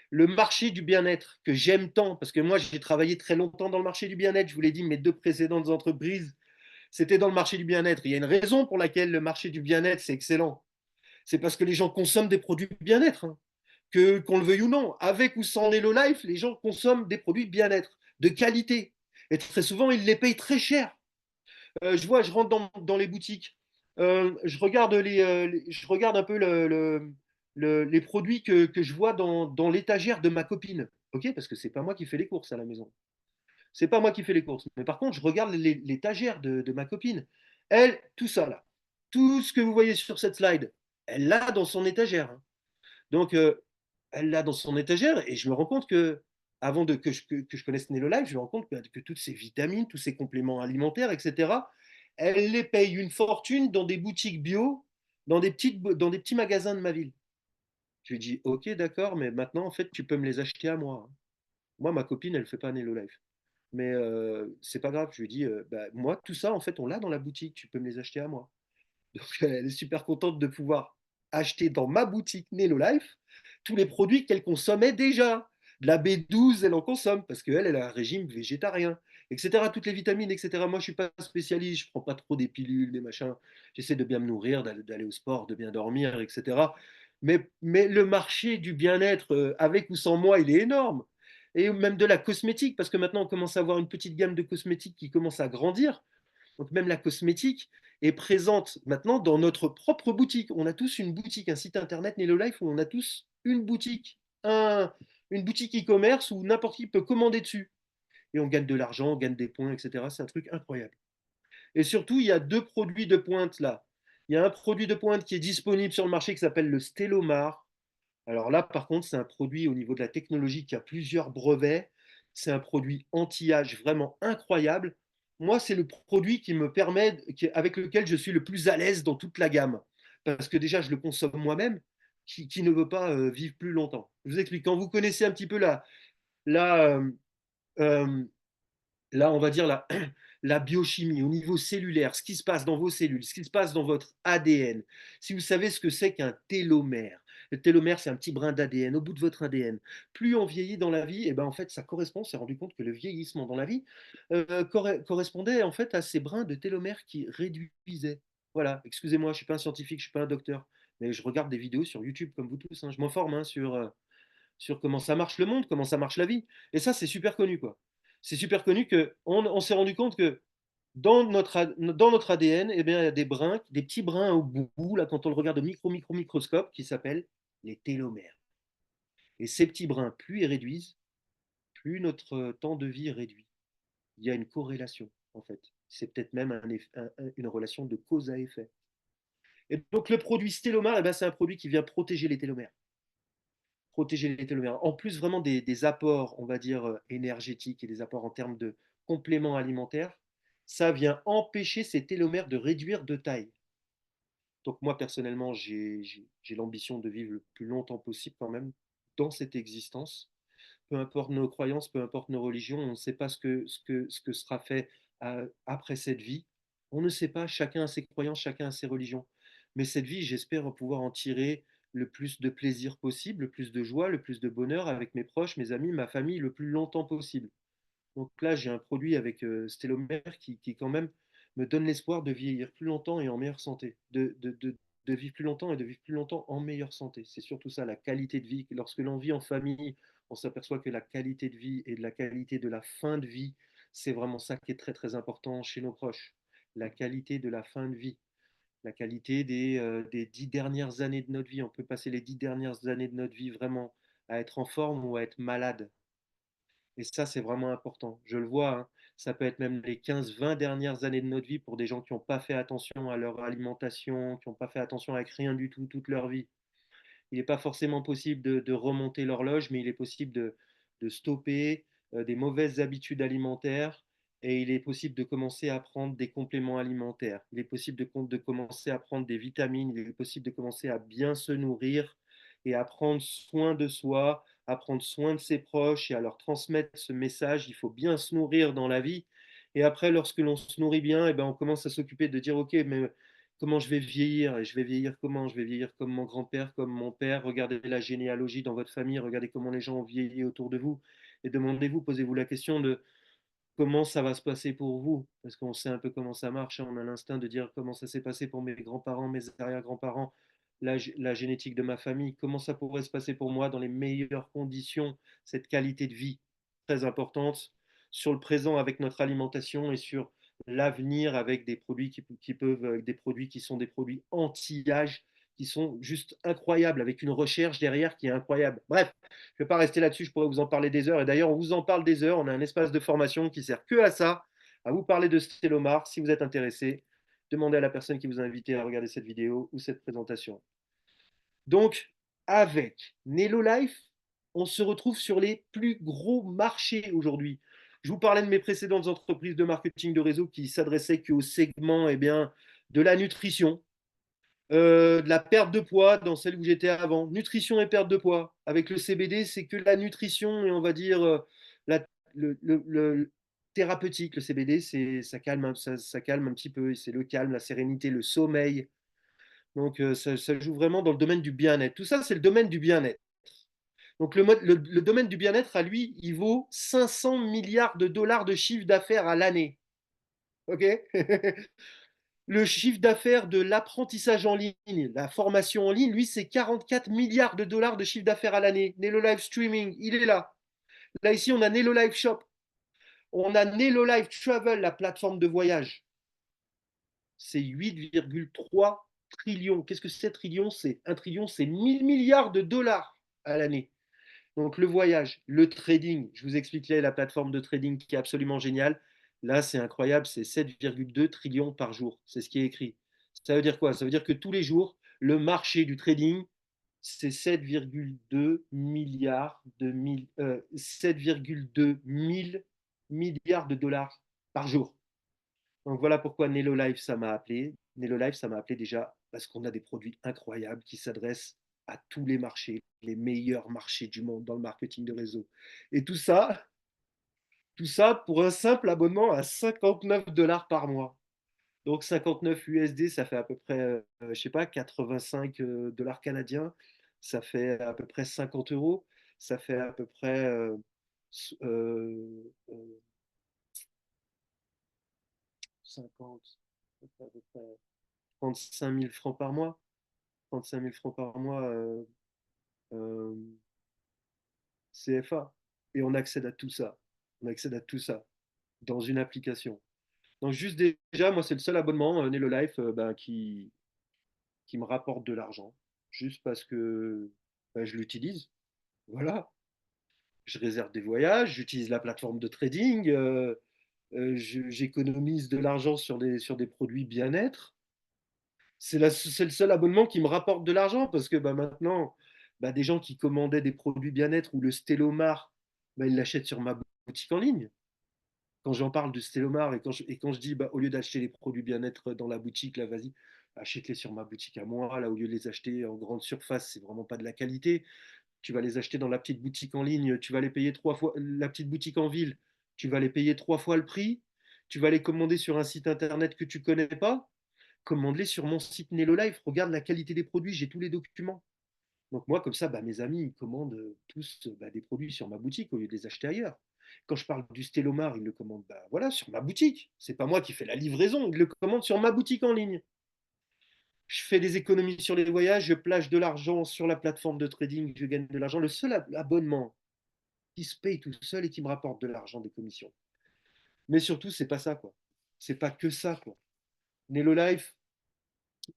Le marché du bien-être que j'aime tant, parce que moi j'ai travaillé très longtemps dans le marché du bien-être, je vous l'ai dit, mes deux précédentes entreprises, c'était dans le marché du bien-être. Il y a une raison pour laquelle le marché du bien-être, c'est excellent. C'est parce que les gens consomment des produits bien-être. Hein. qu'on le veuille ou non. Avec ou sans Nello Life, les gens consomment des produits bien-être, de qualité. Et très souvent, ils les payent très cher. Je rentre dans les boutiques, je regarde un peu les produits que je vois dans l'étagère de ma copine. Ok, parce que c'est pas moi qui fais les courses à la maison. C'est pas moi qui fais les courses. Mais par contre, je regarde l'étagère de ma copine. Elle, tout ça là, tout ce que vous voyez sur cette slide, elle l'a dans son étagère, hein. Donc, elle l'a dans son étagère et je me rends compte que, avant que je connaisse Nello Life, je me rends compte que toutes ces vitamines, tous ces compléments alimentaires, etc., elle les paye une fortune dans des boutiques bio, dans des petits magasins de ma ville. Je lui dis, ok, d'accord, mais maintenant, en fait, tu peux me les acheter à moi, hein. Moi, ma copine, elle ne fait pas Nello Life. Mais c'est pas grave, je lui dis, bah, moi, tout ça, en fait, on l'a dans la boutique, tu peux me les acheter à moi. Donc, elle est super contente de pouvoir acheter dans ma boutique Nello Life tous les produits qu'elle consommait déjà. De la B12, elle en consomme parce qu'elle, elle a un régime végétarien, etc. Toutes les vitamines, etc. Moi, je ne suis pas spécialiste, je ne prends pas trop des pilules, des machins. J'essaie de bien me nourrir, d'aller au sport, de bien dormir, etc. Mais le marché du bien-être, avec ou sans moi, il est énorme. Et même de la cosmétique, parce que maintenant, on commence à avoir une petite gamme de cosmétiques qui commence à grandir. Donc même la cosmétique est présente maintenant dans notre propre boutique. On a tous une boutique, un site internet Nello Life où on a tous une boutique, une boutique e-commerce où n'importe qui peut commander dessus. Et on gagne de l'argent, on gagne des points, etc. C'est un truc incroyable. Et surtout, il y a deux produits de pointe là. Il y a un produit de pointe qui est disponible sur le marché qui s'appelle le Stellomar. Alors là, par contre, c'est un produit au niveau de la technologie qui a plusieurs brevets. C'est un produit anti-âge vraiment incroyable. Moi, c'est le produit qui me permet, avec lequel je suis le plus à l'aise dans toute la gamme. Parce que déjà, je le consomme moi-même, qui ne veut pas vivre plus longtemps. Je vous explique. Quand vous connaissez un petit peu la, euh, on va dire la biochimie au niveau cellulaire, ce qui se passe dans vos cellules, ce qui se passe dans votre ADN, si vous savez ce que c'est qu'un télomère, le télomère, c'est un petit brin d'ADN au bout de votre ADN. Plus on vieillit dans la vie, et ben en fait, ça correspond, on s'est rendu compte que le vieillissement dans la vie correspondait en fait à ces brins de télomère qui réduisaient. Voilà, excusez-moi, je ne suis pas un scientifique, je ne suis pas un docteur, mais je regarde des vidéos sur YouTube comme vous tous, hein. Je m'informe, hein, sur comment ça marche le monde, comment ça marche la vie. Et ça, c'est super connu, quoi. C'est super connu on s'est rendu compte que dans notre ADN, eh bien, il y a des petits brins au bout, là, quand on le regarde au microscope, qui s'appellent les télomères. Et ces petits brins, plus ils réduisent, plus notre temps de vie est réduit. Il y a une corrélation, en fait. C'est peut-être même une relation de cause à effet. Et donc, le produit Stélomar, eh ben, c'est un produit qui vient protéger les télomères. Protéger les télomères. En plus vraiment des apports, on va dire, énergétiques et des apports en termes de compléments alimentaires, ça vient empêcher ces télomères de réduire de taille. Donc moi personnellement, j'ai l'ambition de vivre le plus longtemps possible quand même dans cette existence. Peu importe nos croyances, peu importe nos religions, on ne sait pas ce que sera fait après cette vie. On ne sait pas, chacun a ses croyances, chacun a ses religions. Mais cette vie, j'espère pouvoir en tirer le plus de plaisir possible, le plus de joie, le plus de bonheur avec mes proches, mes amis, ma famille, le plus longtemps possible. Donc là, j'ai un produit avec Stellomer qui quand même me donne l'espoir de vieillir plus longtemps et en meilleure santé, de vivre plus longtemps et de vivre plus longtemps en meilleure santé. C'est surtout ça, la qualité de vie. Lorsque l'on vit en famille, on s'aperçoit que la qualité de vie et de la qualité de la fin de vie, c'est vraiment ça qui est très très important chez nos proches. La qualité de la fin de vie, la qualité des 10 dernières années de notre vie. On peut passer les 10 dernières années de notre vie vraiment à être en forme ou à être malade. Et ça, c'est vraiment important. Je le vois, hein, ça peut être même les 15, 20 dernières années de notre vie pour des gens qui n'ont pas fait attention à leur alimentation, qui n'ont pas fait attention avec rien du tout toute leur vie. Il n'est pas forcément possible de remonter l'horloge, mais il est possible de stopper des mauvaises habitudes alimentaires et il est possible de commencer à prendre des compléments alimentaires. Il est possible de commencer à prendre des vitamines, il est possible de commencer à bien se nourrir et à prendre soin de soi, à prendre soin de ses proches et à leur transmettre ce message. Il faut bien se nourrir dans la vie. Et après, lorsque l'on se nourrit bien, eh ben, on commence à s'occuper de dire, OK, mais comment je vais vieillir? Et je vais vieillir comment? Je vais vieillir comme mon grand-père, comme mon père. Regardez la généalogie dans votre famille, regardez comment les gens ont vieilli autour de vous. Et demandez-vous, posez-vous la question de comment ça va se passer pour vous. Parce qu'on sait un peu comment ça marche, hein. On a l'instinct de dire comment ça s'est passé pour mes grands-parents, mes arrière-grands-parents. la génétique de ma famille, comment ça pourrait se passer pour moi dans les meilleures conditions, cette qualité de vie très importante sur le présent avec notre alimentation et sur l'avenir avec des produits qui peuvent, des produits qui sont des produits anti-âge, qui sont juste incroyables, avec une recherche derrière qui est incroyable. Bref, je ne vais pas rester là-dessus, je pourrais vous en parler des heures. Et d'ailleurs, on vous en parle des heures. On a un espace de formation qui sert que à ça, à vous parler de Stellomar. Si vous êtes intéressé, demandez à la personne qui vous a invité à regarder cette vidéo ou cette présentation. Donc, avec Nelo Life, on se retrouve sur les plus gros marchés aujourd'hui. Je vous parlais de mes précédentes entreprises de marketing de réseau qui s'adressaient qu'au segment de la nutrition, de la perte de poids dans celle où j'étais avant. Nutrition et perte de poids. Avec le CBD, c'est que la nutrition et on va dire la, le thérapeutique. Le CBD, ça calme, ça calme un petit peu. C'est le calme, la sérénité, le sommeil. Donc ça joue vraiment dans le domaine du bien-être. Tout ça, c'est le domaine du bien-être. Donc le domaine du bien-être, à lui, il vaut 500 milliards de dollars de chiffre d'affaires à l'année. OK. Le chiffre d'affaires de l'apprentissage en ligne, la formation en ligne, lui, c'est 44 milliards de dollars de chiffre d'affaires à l'année. Nelo Live Streaming, il est là. Là, ici, on a Nelo Live Shop. On a Nelo Live Travel, la plateforme de voyage. C'est 8,3 trillions. Qu'est-ce que c'est trillion? C'est 1 trillion, c'est 1000 milliards de dollars à l'année. Donc le voyage, le trading, je vous expliquais la plateforme de trading qui est absolument géniale. Là, c'est incroyable, c'est 7,2 trillions par jour. C'est ce qui est écrit. Ça veut dire quoi? Ça veut dire que tous les jours, le marché du trading, c'est 7,2 milliards de 7,2 000 milliards de dollars par jour. Donc voilà pourquoi Nelo Live, ça m'a appelé. Nelo Live, ça m'a appelé déjà parce qu'on a des produits incroyables qui s'adressent à tous les marchés, les meilleurs marchés du monde dans le marketing de réseau. Et tout ça pour un simple abonnement à 59 dollars par mois. Donc 59 USD, ça fait à peu près, je sais pas, 85 dollars canadiens. Ça fait à peu près 50 euros. Ça fait à peu près euh, 50, à peu près 35 000 francs par mois. 35 000 francs par mois euh, CFA. Et on accède à tout ça. On accède à tout ça dans une application. Donc juste déjà, moi c'est le seul abonnement Nelo Life qui me rapporte de l'argent. Juste parce que je l'utilise. Voilà. Je réserve des voyages, j'utilise la plateforme de trading, j'économise de l'argent sur des produits bien-être. C'est le seul abonnement qui me rapporte de l'argent parce que maintenant, des gens qui commandaient des produits bien-être ou le Stellomar, ils l'achètent sur ma boutique en ligne. Quand j'en parle du Stellomar et quand je dis au lieu d'acheter les produits bien-être dans la boutique, là, vas-y, achète-les sur ma boutique à moi, là, au lieu de les acheter en grande surface, c'est vraiment pas de la qualité. Tu vas les acheter dans la petite boutique en ligne, tu vas les payer 3 fois, la petite boutique en ville, tu vas les payer 3 fois le prix, tu vas les commander sur un site internet que tu connais pas, commande-les sur mon site Nelo Life, regarde la qualité des produits, j'ai tous les documents. Donc moi, comme ça, mes amis, ils commandent tous des produits sur ma boutique au lieu de les acheter ailleurs. Quand je parle du Stellomar, ils le commandent voilà, sur ma boutique. C'est pas moi qui fais la livraison, ils le commandent sur ma boutique en ligne. Je fais des économies sur les voyages, je plage de l'argent sur la plateforme de trading, je gagne de l'argent. Le seul abonnement qui se paye tout seul et qui me rapporte de l'argent des commissions. Mais surtout, c'est pas ça, quoi. C'est pas que ça, quoi. Nelo Life,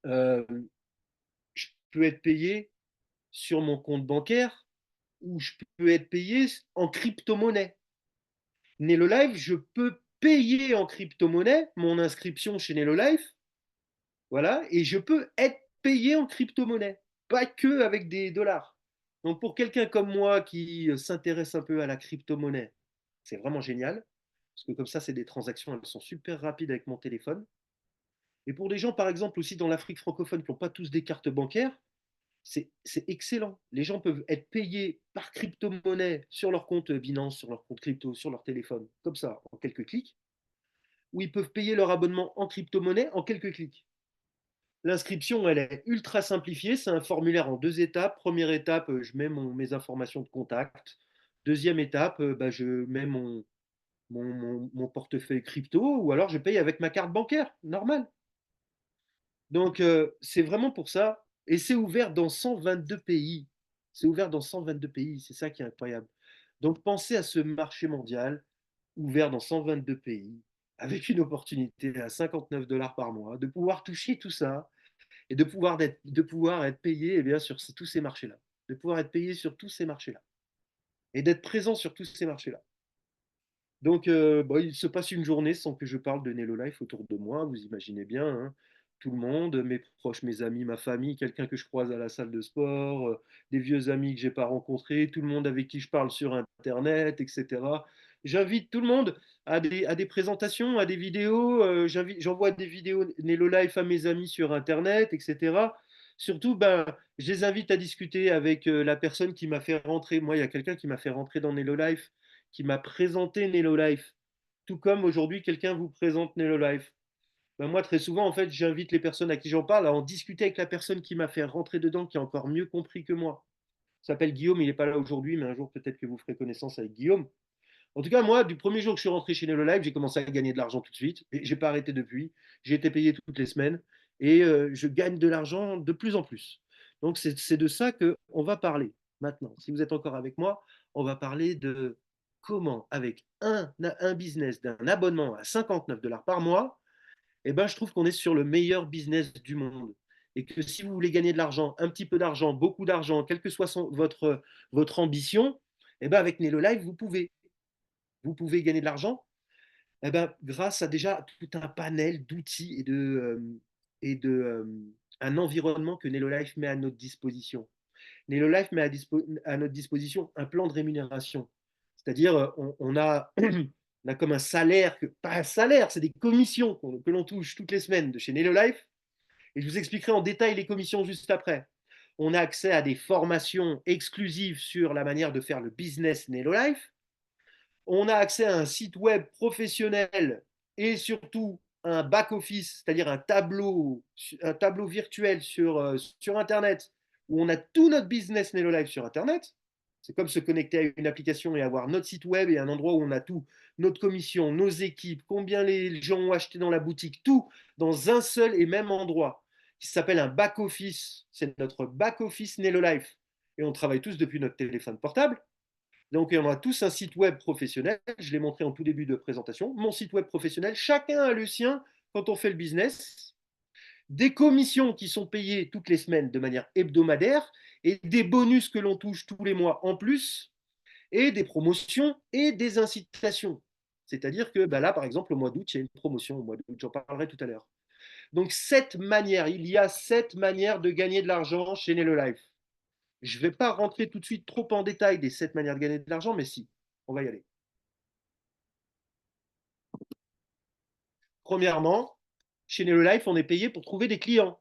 euh, je peux être payé sur mon compte bancaire ou je peux être payé en crypto-monnaie. Nelo Life, je peux payer en crypto-monnaie mon inscription chez Nelo Life, voilà, et je peux être payé en crypto-monnaie, pas que avec des dollars. Donc pour quelqu'un comme moi qui s'intéresse un peu à la crypto-monnaie, c'est vraiment génial, parce que comme ça, c'est des transactions, elles sont super rapides avec mon téléphone. Et pour des gens, par exemple, aussi dans l'Afrique francophone qui n'ont pas tous des cartes bancaires, c'est excellent. Les gens peuvent être payés par crypto-monnaie sur leur compte Binance, sur leur compte crypto, sur leur téléphone, comme ça, en quelques clics, ou ils peuvent payer leur abonnement en crypto-monnaie en quelques clics. L'inscription, elle est ultra simplifiée. C'est un formulaire en 2 étapes. Première étape, je mets mes informations de contact. Deuxième étape, je mets mon portefeuille crypto ou alors je paye avec ma carte bancaire, normal. Donc, c'est vraiment pour ça. Et c'est ouvert dans 122 pays. C'est ouvert dans 122 pays, c'est ça qui est incroyable. Donc pensez à ce marché mondial ouvert dans 122 pays, avec une opportunité à 59 $ par mois, de pouvoir toucher tout ça et de pouvoir être payé eh bien, sur tous ces marchés-là. De pouvoir être payé sur tous ces marchés-là. Et d'être présent sur tous ces marchés-là. Donc, bon, il se passe une journée sans que je parle de Nello Life autour de moi, vous imaginez bien, hein. Tout le monde, mes proches, mes amis, ma famille, quelqu'un que je croise à la salle de sport, des vieux amis que j'ai pas rencontrés, tout le monde avec qui je parle sur Internet, etc. J'invite tout le monde à des présentations, à des vidéos. J'envoie des vidéos Nello Life à mes amis sur Internet, etc. Surtout, ben, je les invite à discuter avec la personne qui m'a fait rentrer. Moi, il y a quelqu'un qui m'a fait rentrer dans Nello Life qui m'a présenté Nello Life. Tout comme aujourd'hui, quelqu'un vous présente Nello Life. Ben moi, très souvent, en fait, j'invite les personnes à qui j'en parle à en discuter avec la personne qui m'a fait rentrer dedans, qui a encore mieux compris que moi. Il s'appelle Guillaume, il n'est pas là aujourd'hui, mais un jour, peut-être que vous ferez connaissance avec Guillaume. En tout cas, moi, du premier jour que je suis rentré chez Nello Life, j'ai commencé à gagner de l'argent tout de suite. Et j'ai pas arrêté depuis. J'ai été payé toutes les semaines. Et je gagne de l'argent de plus en plus. Donc, c'est de ça qu'on va parler maintenant. Si vous êtes encore avec moi, on va parler de comment, avec un business d'un abonnement à 59 $ par mois, eh ben, je trouve qu'on est sur le meilleur business du monde. Et que si vous voulez gagner de l'argent, un petit peu d'argent, beaucoup d'argent, quelle que soit votre ambition, eh ben, avec Nello Live, vous pouvez gagner de l'argent eh ben, grâce à déjà tout un panel d'outils et de un environnement que Nello Life met à notre disposition. Nello Life met à notre disposition un plan de rémunération. C'est-à-dire, on a comme un salaire, pas un salaire, c'est des commissions que l'on touche toutes les semaines de chez Nello Life. Et je vous expliquerai en détail les commissions juste après. On a accès à des formations exclusives sur la manière de faire le business Nello Life. On a accès à un site web professionnel et surtout un back-office, c'est-à-dire un tableau virtuel sur Internet, où on a tout notre business Nello Live sur Internet. C'est comme se connecter à une application et avoir notre site web et un endroit où on a tout, notre commission, nos équipes, combien les gens ont acheté dans la boutique, tout dans un seul et même endroit, qui s'appelle un back-office. C'est notre back-office Nello Life. Et on travaille tous depuis notre téléphone portable. Donc, on a tous un site web professionnel. Je l'ai montré en tout début de présentation. Mon site web professionnel, chacun a le sien quand on fait le business. Des commissions qui sont payées toutes les semaines de manière hebdomadaire et des bonus que l'on touche tous les mois en plus et des promotions et des incitations. C'est-à-dire que bah là, par exemple, au mois d'août, il y a une promotion. Au mois d'août, j'en parlerai tout à l'heure. Donc, il y a 7 manières de gagner de l'argent chez Nello Life. Je ne vais pas rentrer tout de suite trop en détail des 7 manières de gagner de l'argent, mais si, on va y aller. Premièrement, chez Life, on est payé pour trouver des clients.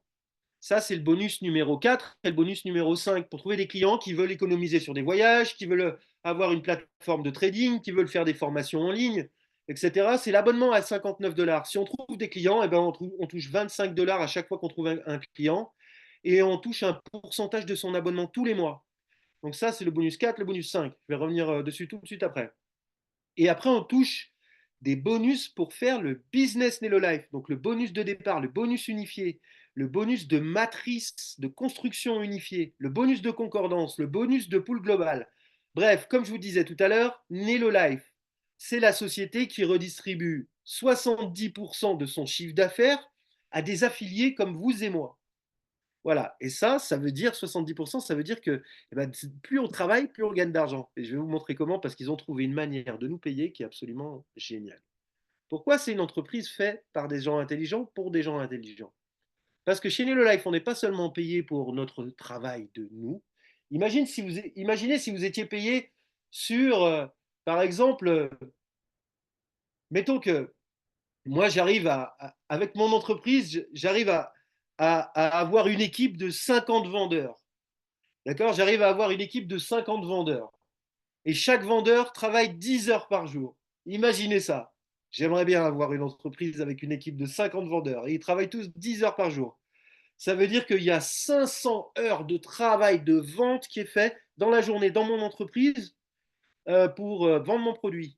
Ça, c'est le bonus numéro 4 et le bonus numéro 5 pour trouver des clients qui veulent économiser sur des voyages, qui veulent avoir une plateforme de trading, qui veulent faire des formations en ligne, etc. C'est l'abonnement à 59 $. Si on trouve des clients, eh ben on touche 25 $ à chaque fois qu'on trouve un client et on touche un pourcentage de son abonnement tous les mois. Donc ça, c'est le bonus 4, le bonus 5. Je vais revenir dessus tout de suite après. Et après, on touche des bonus pour faire le business Nello Life. Donc le bonus de départ, le bonus unifié, le bonus de matrice de construction unifiée, le bonus de concordance, le bonus de pool global. Bref, comme je vous disais tout à l'heure, Nello Life, c'est la société qui redistribue 70% de son chiffre d'affaires à des affiliés comme vous et moi. Voilà, et ça veut dire 70%, ça veut dire que eh ben, plus on travaille, plus on gagne d'argent. Et je vais vous montrer comment, parce qu'ils ont trouvé une manière de nous payer qui est absolument géniale. Pourquoi c'est une entreprise faite par des gens intelligents pour des gens intelligents? Parce que chez Nello Life, on n'est pas seulement payé pour notre travail de nous. Imaginez si vous étiez payé sur, par exemple, mettons que moi, avec mon entreprise, j'arrive à avoir une équipe de 50 vendeurs. D'accord? J'arrive à avoir une équipe de 50 vendeurs. Et chaque vendeur travaille 10 heures par jour. Imaginez ça. J'aimerais bien avoir une entreprise avec une équipe de 50 vendeurs. Et ils travaillent tous 10 heures par jour. Ça veut dire qu'il y a 500 heures de travail de vente qui est fait dans la journée dans mon entreprise pour vendre mon produit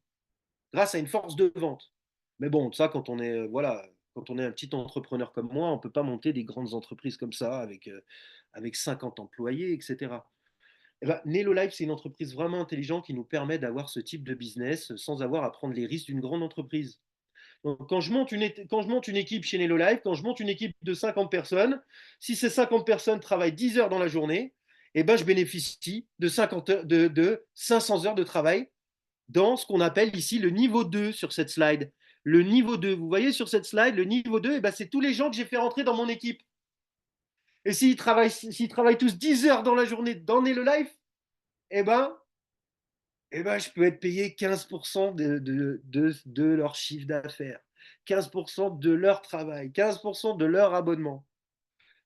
grâce à une force de vente. Mais bon, ça, quand on est voilà, Quand on est un petit entrepreneur comme moi, on ne peut pas monter des grandes entreprises comme ça avec 50 employés, etc. Eh ben, Nelo Life, c'est une entreprise vraiment intelligente qui nous permet d'avoir ce type de business sans avoir à prendre les risques d'une grande entreprise. Donc, quand je monte une équipe chez Nelo Life, quand je monte une équipe de 50 personnes, si ces 50 personnes travaillent 10 heures dans la journée, eh ben, je bénéficie de, 50 heures, de 500 heures de travail dans ce qu'on appelle ici le niveau 2 sur cette slide. Le niveau 2, vous voyez sur cette slide, le niveau 2, eh ben, c'est tous les gens que j'ai fait rentrer dans mon équipe. Et s'ils travaillent tous 10 heures dans la journée dans Nelo Life, eh ben, je peux être payé 15% de leur chiffre d'affaires, 15% de leur travail, 15% de leur abonnement.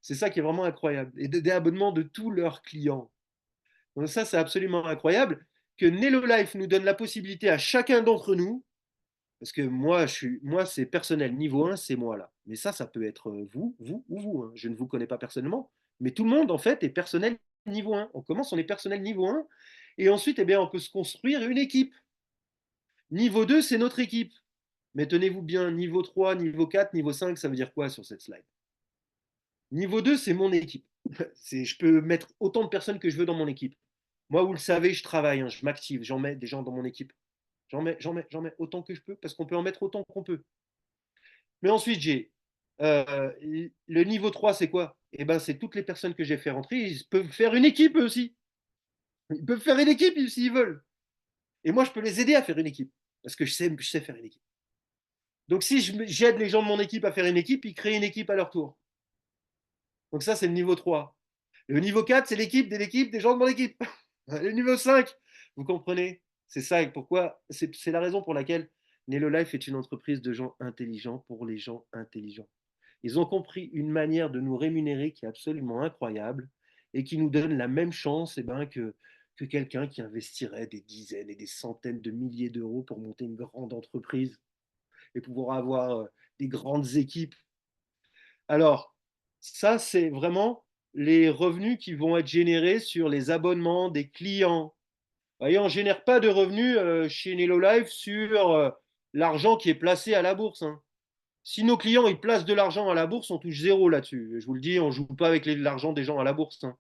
C'est ça qui est vraiment incroyable. Et des abonnements de tous leurs clients. Donc ça, c'est absolument incroyable que Nelo Life nous donne la possibilité à chacun d'entre nous, parce que moi c'est personnel niveau 1, c'est moi là. Mais ça peut être vous ou vous. Hein. Je ne vous connais pas personnellement, mais tout le monde en fait est personnel niveau 1. On commence, on est personnel niveau 1, et ensuite, eh bien, on peut se construire une équipe. Niveau 2, c'est notre équipe. Mais tenez-vous bien, niveau 3, niveau 4, niveau 5, ça veut dire quoi sur cette slide? Niveau 2, c'est mon équipe. Je peux mettre autant de personnes que je veux dans mon équipe. Moi, vous le savez, je travaille, hein, je m'active, j'en mets des gens dans mon équipe. J'en mets autant que je peux, parce qu'on peut en mettre autant qu'on peut. Mais ensuite, j'ai le niveau 3, c'est quoi? Eh ben, c'est toutes les personnes que j'ai fait rentrer, ils peuvent faire une équipe eux aussi. Ils peuvent faire une équipe s'ils veulent. Et moi, je peux les aider à faire une équipe, parce que je sais faire une équipe. Donc si j'aide les gens de mon équipe à faire une équipe, ils créent une équipe à leur tour. Donc ça, c'est le niveau 3. Le niveau 4, c'est l'équipe des gens de mon équipe. Le niveau 5, vous comprenez? C'est ça et pourquoi, c'est la raison pour laquelle Nelo Life est une entreprise de gens intelligents pour les gens intelligents. Ils ont compris une manière de nous rémunérer qui est absolument incroyable et qui nous donne la même chance que quelqu'un qui investirait des dizaines et des centaines de milliers d'euros pour monter une grande entreprise et pouvoir avoir des grandes équipes. Alors, ça, c'est vraiment les revenus qui vont être générés sur les abonnements des clients. Vous voyez, on ne génère pas de revenus chez Nelo Life sur l'argent qui est placé à la bourse. Hein. Si nos clients ils placent de l'argent à la bourse, on touche zéro là-dessus. Je vous le dis, on ne joue pas avec l'argent des gens à la bourse. Hein.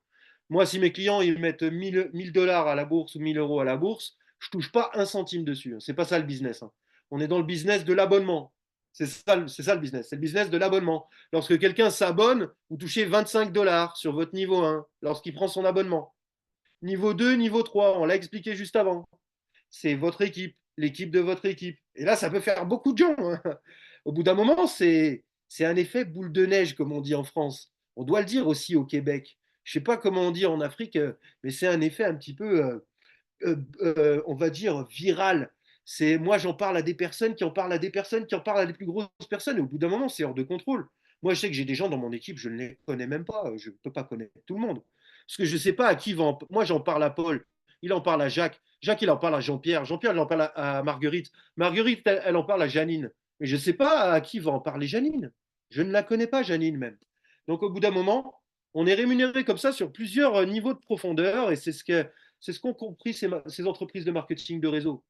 Moi, si mes clients ils mettent 1000 dollars à la bourse ou 1000 euros à la bourse, je ne touche pas un centime dessus. Ce n'est pas ça le business. Hein. On est dans le business de l'abonnement. C'est ça le business. C'est le business de l'abonnement. Lorsque quelqu'un s'abonne, vous touchez 25 dollars sur votre niveau 1 lorsqu'il prend son abonnement. Niveau 2, niveau 3, on l'a expliqué juste avant. C'est votre équipe, l'équipe de votre équipe. Et là, ça peut faire beaucoup de gens. Hein. Au bout d'un moment, c'est un effet boule de neige, comme on dit en France. On doit le dire aussi au Québec. Je ne sais pas comment on dit en Afrique, mais c'est un effet un petit peu, on va dire, viral. C'est moi, j'en parle à des personnes qui en parlent à des personnes qui en parlent à des plus grosses personnes. Et au bout d'un moment, c'est hors de contrôle. Moi, je sais que j'ai des gens dans mon équipe, je ne les connais même pas. Je ne peux pas connaître tout le monde. Parce que je ne sais pas à qui va moi, j'en parle à Paul. Il en parle à Jacques. Jacques, il en parle à Jean-Pierre. Jean-Pierre, il en parle à Marguerite. Marguerite, elle en parle à Janine. Mais je ne sais pas à qui va en parler Janine. Je ne la connais pas, Janine, même. Donc, au bout d'un moment, on est rémunéré comme ça sur plusieurs niveaux de profondeur. Et c'est ce qu'ont compris ces entreprises de marketing de réseau.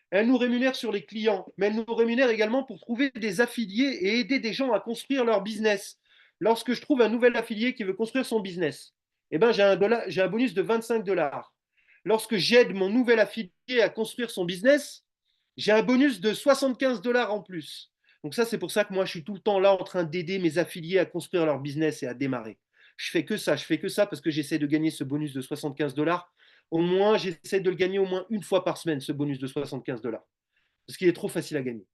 Elles nous rémunèrent sur les clients, mais elles nous rémunèrent également pour trouver des affiliés et aider des gens à construire leur business. Lorsque je trouve un nouvel affilié qui veut construire son business, eh ben, j'ai un bonus de 25 dollars. Lorsque j'aide mon nouvel affilié à construire son business, j'ai un bonus de 75 dollars en plus. Donc ça, c'est pour ça que moi, je suis tout le temps là en train d'aider mes affiliés à construire leur business et à démarrer. Je fais que ça parce que j'essaie de gagner ce bonus de 75 dollars. Au moins, j'essaie de le gagner au moins une fois par semaine, ce bonus de 75 dollars. Parce qu'il est trop facile à gagner.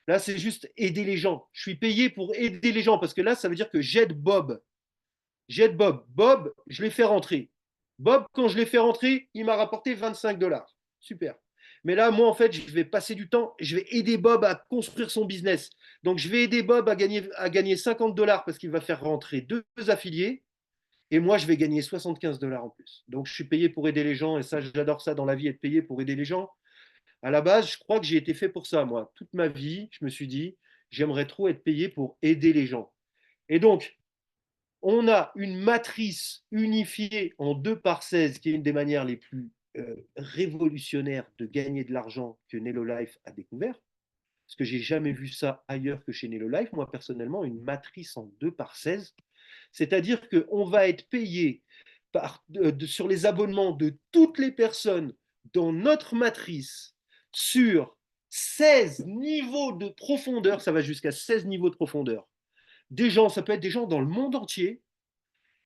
Là, c'est juste aider les gens. Je suis payé pour aider les gens parce que là, ça veut dire que j'aide Bob. J'aide Bob. Bob, je l'ai fait rentrer. Bob, quand je l'ai fait rentrer, il m'a rapporté 25 dollars. Super. Mais là, moi, en fait, je vais passer du temps, je vais aider Bob à construire son business. Donc, je vais aider Bob à gagner 50 dollars parce qu'il va faire rentrer deux affiliés. Et moi, je vais gagner 75 dollars en plus. Donc, je suis payé pour aider les gens. Et ça, j'adore ça dans la vie, être payé pour aider les gens. À la base, je crois que j'ai été fait pour ça, moi. Toute ma vie, je me suis dit, j'aimerais trop être payé pour aider les gens. Et donc, on a une matrice unifiée en 2 par 16, qui est une des manières les plus révolutionnaires de gagner de l'argent que Nelo Life a découvert. parce que j'ai jamais vu ça ailleurs que chez Nelo Life, moi personnellement, une matrice en 2 par 16. C'est-à-dire qu'on va être payé sur les abonnements de toutes les personnes dans notre matrice sur 16 niveaux de profondeur, ça va jusqu'à 16 niveaux de profondeur. Des gens, ça peut être des gens dans le monde entier,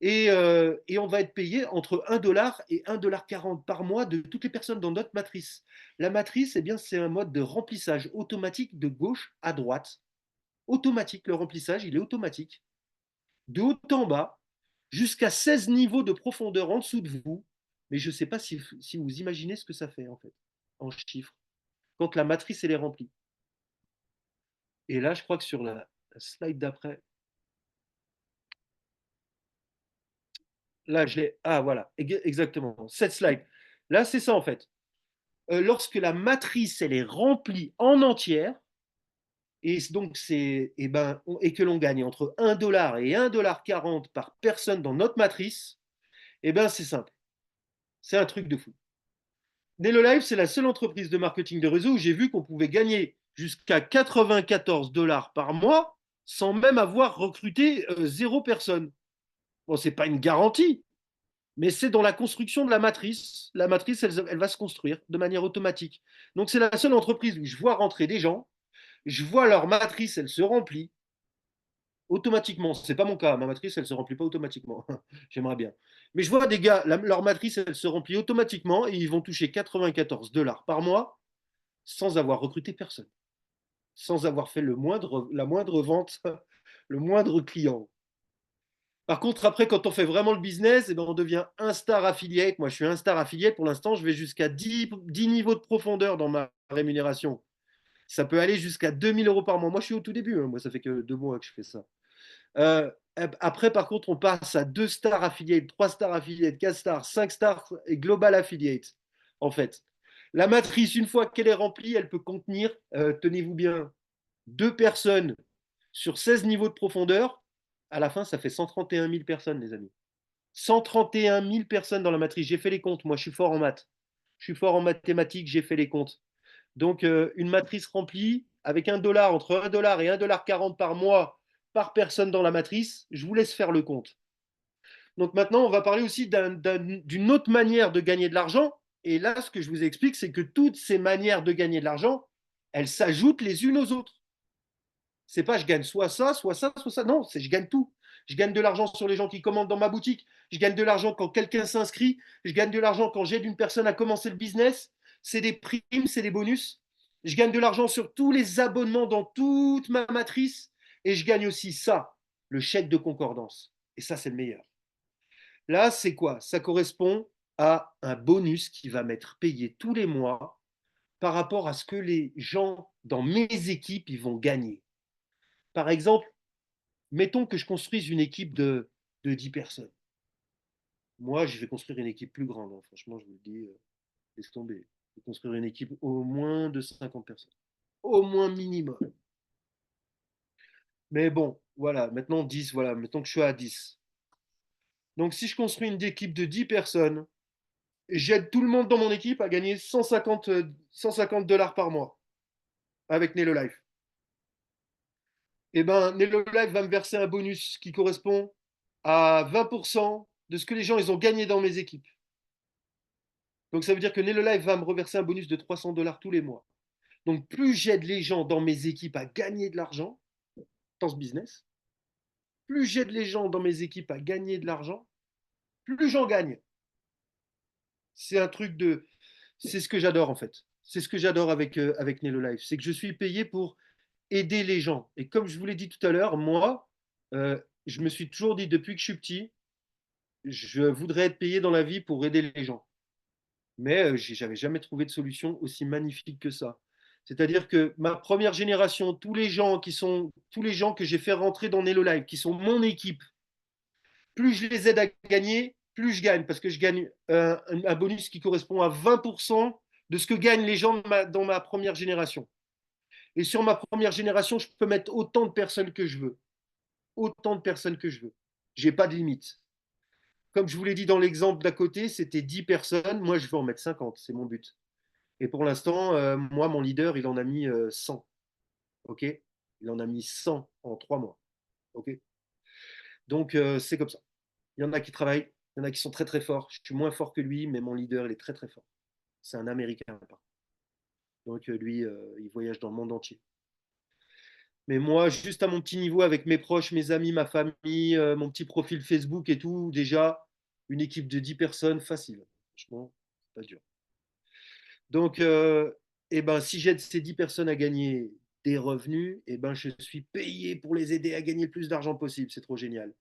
et on va être payé entre 1 dollar et 1,40 $ par mois de toutes les personnes dans notre matrice. La matrice, eh bien, c'est un mode de remplissage automatique de gauche à droite. Automatique, le remplissage, il est automatique. De haut en bas, jusqu'à 16 niveaux de profondeur en dessous de vous. Mais je ne sais pas si vous imaginez ce que ça fait, en fait, en chiffres, quand la matrice, elle est remplie. Et là, je crois que sur la slide d'après, là, je l'ai. Ah, voilà, exactement. Cette slide. Là, c'est ça, en fait. Lorsque la matrice, elle est remplie en entière, et donc et que l'on gagne entre 1 dollar et 1,40 $ par personne dans notre matrice, et ben c'est simple. C'est un truc de fou. Nelo Live, c'est la seule entreprise de marketing de réseau où j'ai vu qu'on pouvait gagner jusqu'à 94 dollars par mois sans même avoir recruté 0 personne. Bon, c'est pas une garantie, mais c'est dans la construction de la matrice. La matrice, elle va se construire de manière automatique. Donc, c'est la seule entreprise où je vois rentrer des gens, je vois leur matrice, elle se remplit automatiquement. Ce n'est pas mon cas. Ma matrice, elle ne se remplit pas automatiquement. J'aimerais bien. Mais je vois des gars, leur matrice, elle se remplit automatiquement et ils vont toucher 94 dollars par mois sans avoir recruté personne, sans avoir fait la moindre vente, le moindre client. Par contre, après, quand on fait vraiment le business, eh ben, on devient un star affiliate. Moi, je suis un star affiliate. Pour l'instant, je vais jusqu'à 10 niveaux de profondeur dans ma rémunération. Ça peut aller jusqu'à 2 000 € par mois. Moi, je suis au tout début. Hein. Moi, ça fait que 2 mois que je fais ça. Euh, Après, par contre, on passe à 2 stars affiliate, 3 stars affiliate, 4 stars, 5 stars et global affiliate, en fait. La matrice, une fois qu'elle est remplie, elle peut contenir, tenez-vous bien, 2 personnes sur 16 niveaux de profondeur. À la fin, ça fait 131 000 personnes, les amis. 131 000 personnes dans la matrice. J'ai fait les comptes. Moi, je suis fort en maths. Je suis fort en mathématiques. J'ai fait les comptes. Donc, une matrice remplie avec 1 dollar, entre 1 dollar et 1,40 $ par mois par personne dans la matrice, je vous laisse faire le compte. Donc maintenant, on va parler aussi d'une autre manière de gagner de l'argent. Et là, ce que je vous explique, c'est que toutes ces manières de gagner de l'argent, elles s'ajoutent les unes aux autres. C'est pas je gagne soit ça, soit ça, soit ça. Non, c'est je gagne tout. Je gagne de l'argent sur les gens qui commandent dans ma boutique. Je gagne de l'argent quand quelqu'un s'inscrit. Je gagne de l'argent quand j'aide une personne à commencer le business. C'est des primes, c'est des bonus. Je gagne de l'argent sur tous les abonnements dans toute ma matrice. Et je gagne aussi ça, le chèque de concordance. Et ça, c'est le meilleur. Là, c'est quoi? Ça correspond à un bonus qui va m'être payé tous les mois par rapport à ce que les gens dans mes équipes ils vont gagner. Par exemple, mettons que je construise une équipe de 10 personnes. Moi, je vais construire une équipe plus grande. Hein. Franchement, je vous le dis, laisse tomber. Je vais construire une équipe au moins de 50 personnes. Au moins minimum. Mais bon, voilà, maintenant 10, voilà, mettons que je suis à 10. Donc, si je construis une équipe de 10 personnes, j'aide tout le monde dans mon équipe à gagner 150 dollars par mois avec Nelo Life. Et ben, Nelo Life va me verser un bonus qui correspond à 20% de ce que les gens ils ont gagné dans mes équipes. Donc ça veut dire que Nelo Life va me reverser un bonus de 300 dollars tous les mois. Donc plus j'aide les gens dans mes équipes à gagner de l'argent dans ce business, plus j'aide les gens dans mes équipes à gagner de l'argent, plus j'en gagne. C'est un truc de... C'est ce que j'adore en fait. C'est ce que j'adore avec Nelo Life. C'est que je suis payé pour aider les gens. Et comme je vous l'ai dit tout à l'heure, moi, je me suis toujours dit depuis que je suis petit, je voudrais être payé dans la vie pour aider les gens. Mais j'avais jamais trouvé de solution aussi magnifique que ça. C'est-à-dire que ma première génération, tous les gens que j'ai fait rentrer dans Nelo Live, qui sont mon équipe, plus je les aide à gagner, plus je gagne, parce que je gagne un bonus qui correspond à 20% de ce que gagnent les gens dans ma première génération. Et sur ma première génération, je peux mettre autant de personnes que je veux. Autant de personnes que je veux. J'ai pas de limite. Comme je vous l'ai dit dans l'exemple d'à côté, c'était 10 personnes. Moi, je veux en mettre 50. C'est mon but. Et pour l'instant, moi, mon leader, il en a mis 100. OK? Il en a mis 100 en 3 mois. OK? Donc, c'est comme ça. Il y en a qui travaillent, il y en a qui sont très très forts. Je suis moins fort que lui, mais mon leader, il est très très fort. C'est un Américain. Donc, lui, il voyage dans le monde entier. Mais moi, juste à mon petit niveau, avec mes proches, mes amis, ma famille, mon petit profil Facebook et tout, déjà, une équipe de 10 personnes, facile. Franchement, c'est pas dur. Donc, eh ben, si j'aide ces 10 personnes à gagner des revenus, eh ben, je suis payé pour les aider à gagner le plus d'argent possible. C'est trop génial.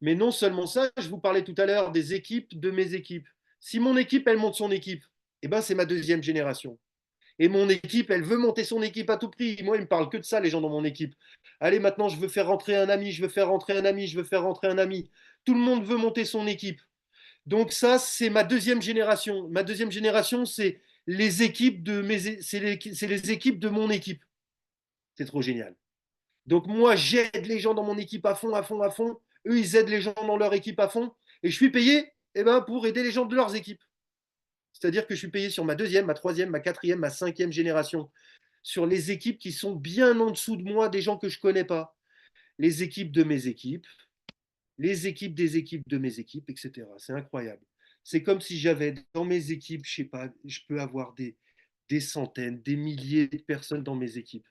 Mais non seulement ça, je vous parlais tout à l'heure des équipes de mes équipes. Si mon équipe, elle monte son équipe, eh ben, c'est ma deuxième génération. Et mon équipe, elle veut monter son équipe à tout prix. Moi, ils me parlent que de ça, les gens dans mon équipe. Allez, maintenant, je veux faire rentrer un ami, je veux faire rentrer un ami, je veux faire rentrer un ami. Tout le monde veut monter son équipe. Donc ça, c'est ma deuxième génération. Ma deuxième génération, c'est les équipes de c'est les équipes de mon équipe. C'est trop génial. Donc moi, j'aide les gens dans mon équipe à fond, à fond, à fond. Eux, ils aident les gens dans leur équipe à fond. Et je suis payé eh ben, pour aider les gens de leurs équipes. C'est-à-dire que je suis payé sur ma deuxième, ma troisième, ma quatrième, ma cinquième génération. Sur les équipes qui sont bien en dessous de moi, des gens que je ne connais pas. Les équipes de mes équipes, les équipes des équipes de mes équipes, etc. C'est incroyable. C'est comme si j'avais dans mes équipes, je sais pas, je peux avoir des centaines, des milliers de personnes dans mes équipes.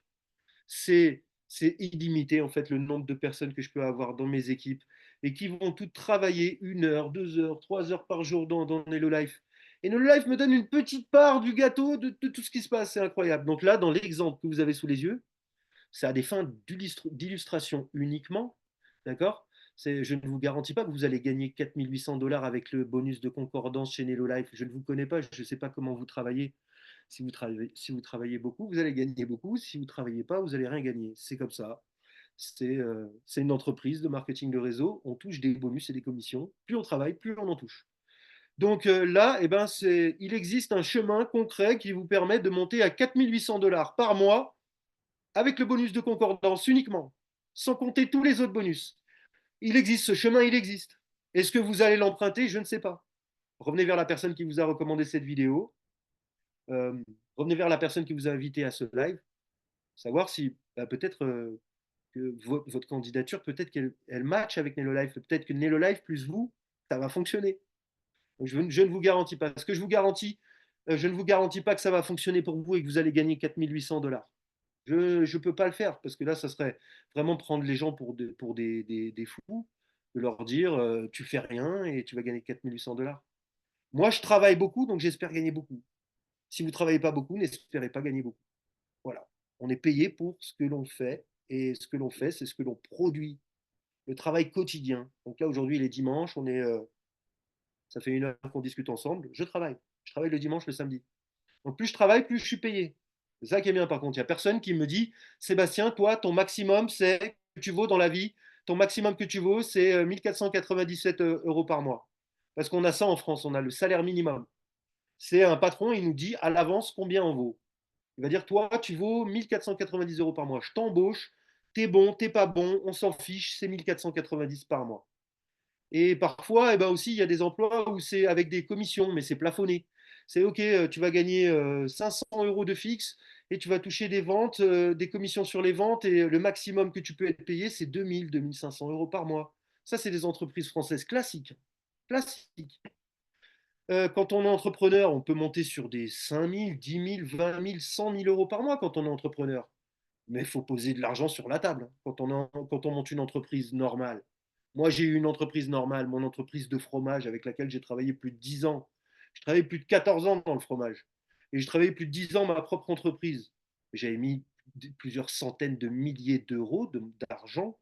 C'est illimité en fait le nombre de personnes que je peux avoir dans mes équipes et qui vont toutes travailler 1 heure, 2 heures, 3 heures par jour dans Hello Life. Et Hello Life me donne une petite part du gâteau de tout ce qui se passe, c'est incroyable. Donc là, dans l'exemple que vous avez sous les yeux, c'est à des fins d'illustration uniquement, d'accord. Je ne vous garantis pas que vous allez gagner 4 800 $ avec le bonus de concordance chez Hello Life. Je ne vous connais pas, je ne sais pas comment vous travaillez. Si vous travaillez beaucoup, vous allez gagner beaucoup. Si vous ne travaillez pas, vous n'allez rien gagner. C'est comme ça. C'est une entreprise de marketing de réseau. On touche des bonus et des commissions. Plus on travaille, plus on en touche. Donc là, eh ben, il existe un chemin concret qui vous permet de monter à 4 800 $ par mois avec le bonus de concordance uniquement, sans compter tous les autres bonus. Il existe ce chemin, il existe. Est-ce que vous allez l'emprunter? Je ne sais pas. Revenez vers la personne qui vous a recommandé cette vidéo. Euh, Revenez vers la personne qui vous a invité à ce live. Savoir si peut-être que votre candidature, peut-être qu'elle match avec Nello Live. Peut-être que Nello Live plus vous, ça va fonctionner. Donc, je ne vous garantis pas. Ce que je vous garantis, je ne vous garantis pas que ça va fonctionner pour vous et que vous allez gagner 4 800 $. Je ne peux pas le faire parce que là, ça serait vraiment prendre les gens pour des fous, de leur dire tu fais rien et tu vas gagner 4 800 $. Moi, je travaille beaucoup, donc j'espère gagner beaucoup. Si vous ne travaillez pas beaucoup, n'espérez pas gagner beaucoup. Voilà. On est payé pour ce que l'on fait et ce que l'on fait, c'est ce que l'on produit. Le travail quotidien. Donc là, aujourd'hui, il est dimanche, ça fait 1 heure qu'on discute ensemble. Je travaille. Je travaille le dimanche, le samedi. Donc plus je travaille, plus je suis payé. C'est ça qui est bien par contre. Il n'y a personne qui me dit, Sébastien, toi, ton maximum, c'est que tu vaux dans la vie. Ton maximum que tu vaux, c'est 1497 € par mois. Parce qu'on a ça en France, on a le salaire minimum. C'est un patron, il nous dit à l'avance combien on vaut. Il va dire, toi, tu vaux 1490 € par mois. Je t'embauche, t'es bon, t'es pas bon, on s'en fiche, c'est 1490 par mois. Et parfois, eh ben aussi, il y a des emplois où c'est avec des commissions, mais c'est plafonné. C'est OK, tu vas gagner 500 € de fixe et tu vas toucher des ventes, des commissions sur les ventes et le maximum que tu peux être payé, c'est 2000, 2500 € par mois. Ça, c'est des entreprises françaises classiques. Classiques. Quand on est entrepreneur, on peut monter sur des 5000, 10 000, 20 000, 100 000 € par mois quand on est entrepreneur. Mais il faut poser de l'argent sur la table quand on monte une entreprise normale. Moi, j'ai eu une entreprise normale, mon entreprise de fromage avec laquelle j'ai travaillé plus de 10 ans. Je travaillé plus de 14 ans dans le fromage. Et j'ai travaillé plus de 10 ans ma propre entreprise. J'avais mis plusieurs centaines de milliers d'euros d'argent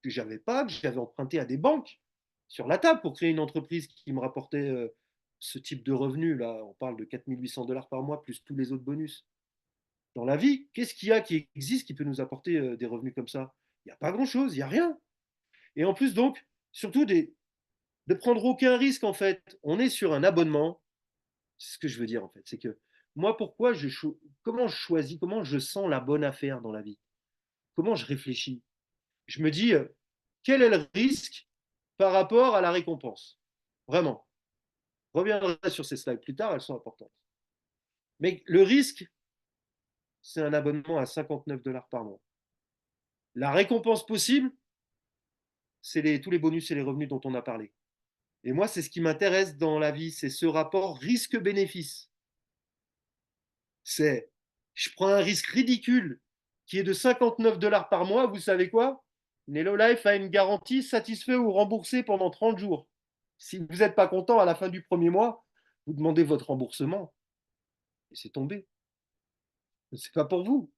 que j'avais pas, que j'avais emprunté à des banques sur la table pour créer une entreprise qui me rapportait ce type de revenus. Là, on parle de 4 800 $ par mois plus tous les autres bonus. Dans la vie, qu'est-ce qu'il y a qui existe qui peut nous apporter des revenus comme ça? Il n'y a pas grand-chose, il n'y a rien. Et en plus, donc, surtout de prendre aucun risque, en fait. On est sur un abonnement. C'est ce que je veux dire, en fait. C'est que moi, comment je choisis, comment je sens la bonne affaire dans la vie? Comment je réfléchis? Je me dis, quel est le risque par rapport à la récompense? Vraiment. Je reviendrai sur ces slides plus tard, elles sont importantes. Mais le risque, c'est un abonnement à 59 $ par mois. La récompense possible, c'est tous les bonus et les revenus dont on a parlé. Et moi, c'est ce qui m'intéresse dans la vie, c'est ce rapport risque-bénéfice. C'est, je prends un risque ridicule qui est de 59 dollars par mois, vous savez quoi? Nelo Life a une garantie satisfait ou remboursé pendant 30 jours. Si vous n'êtes pas content à la fin du premier mois, vous demandez votre remboursement. Et c'est tombé. C'est pas pour vous.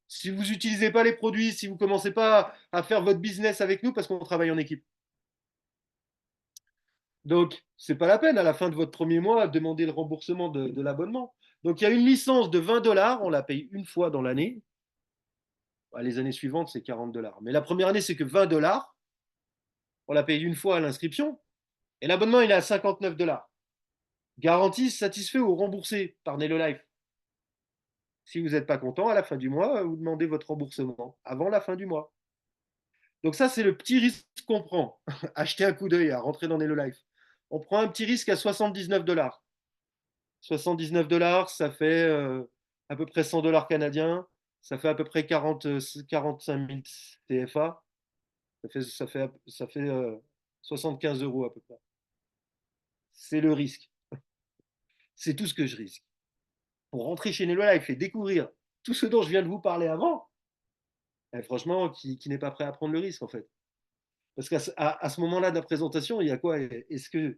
Si vous n'utilisez pas les produits, si vous ne commencez pas à faire votre business avec nous, parce qu'on travaille en équipe. Donc, c'est pas la peine à la fin de votre premier mois de demander le remboursement de l'abonnement. Donc, il y a une licence de 20 dollars, on la paye une fois dans l'année. Les années suivantes, c'est 40 dollars. Mais la première année, c'est que 20 dollars. On la paye une fois à l'inscription. Et l'abonnement, il est à 59 dollars. Garantie satisfait ou remboursé par Nello Life. Si vous n'êtes pas content, à la fin du mois, vous demandez votre remboursement avant la fin du mois. Donc ça, c'est le petit risque qu'on prend. Acheter un coup d'œil à rentrer dans Nello Life. On prend un petit risque à 79 dollars. 79 dollars, ça fait à peu près 100 dollars canadiens. Ça fait à peu près 45 000 CFA. Ça fait 75 euros à peu près. C'est le risque. C'est tout ce que je risque. Pour rentrer chez Nello Life et découvrir tout ce dont je viens de vous parler avant, franchement, qui n'est pas prêt à prendre le risque en fait. Parce qu'à ce moment-là de la présentation, il y a quoi? Est-ce que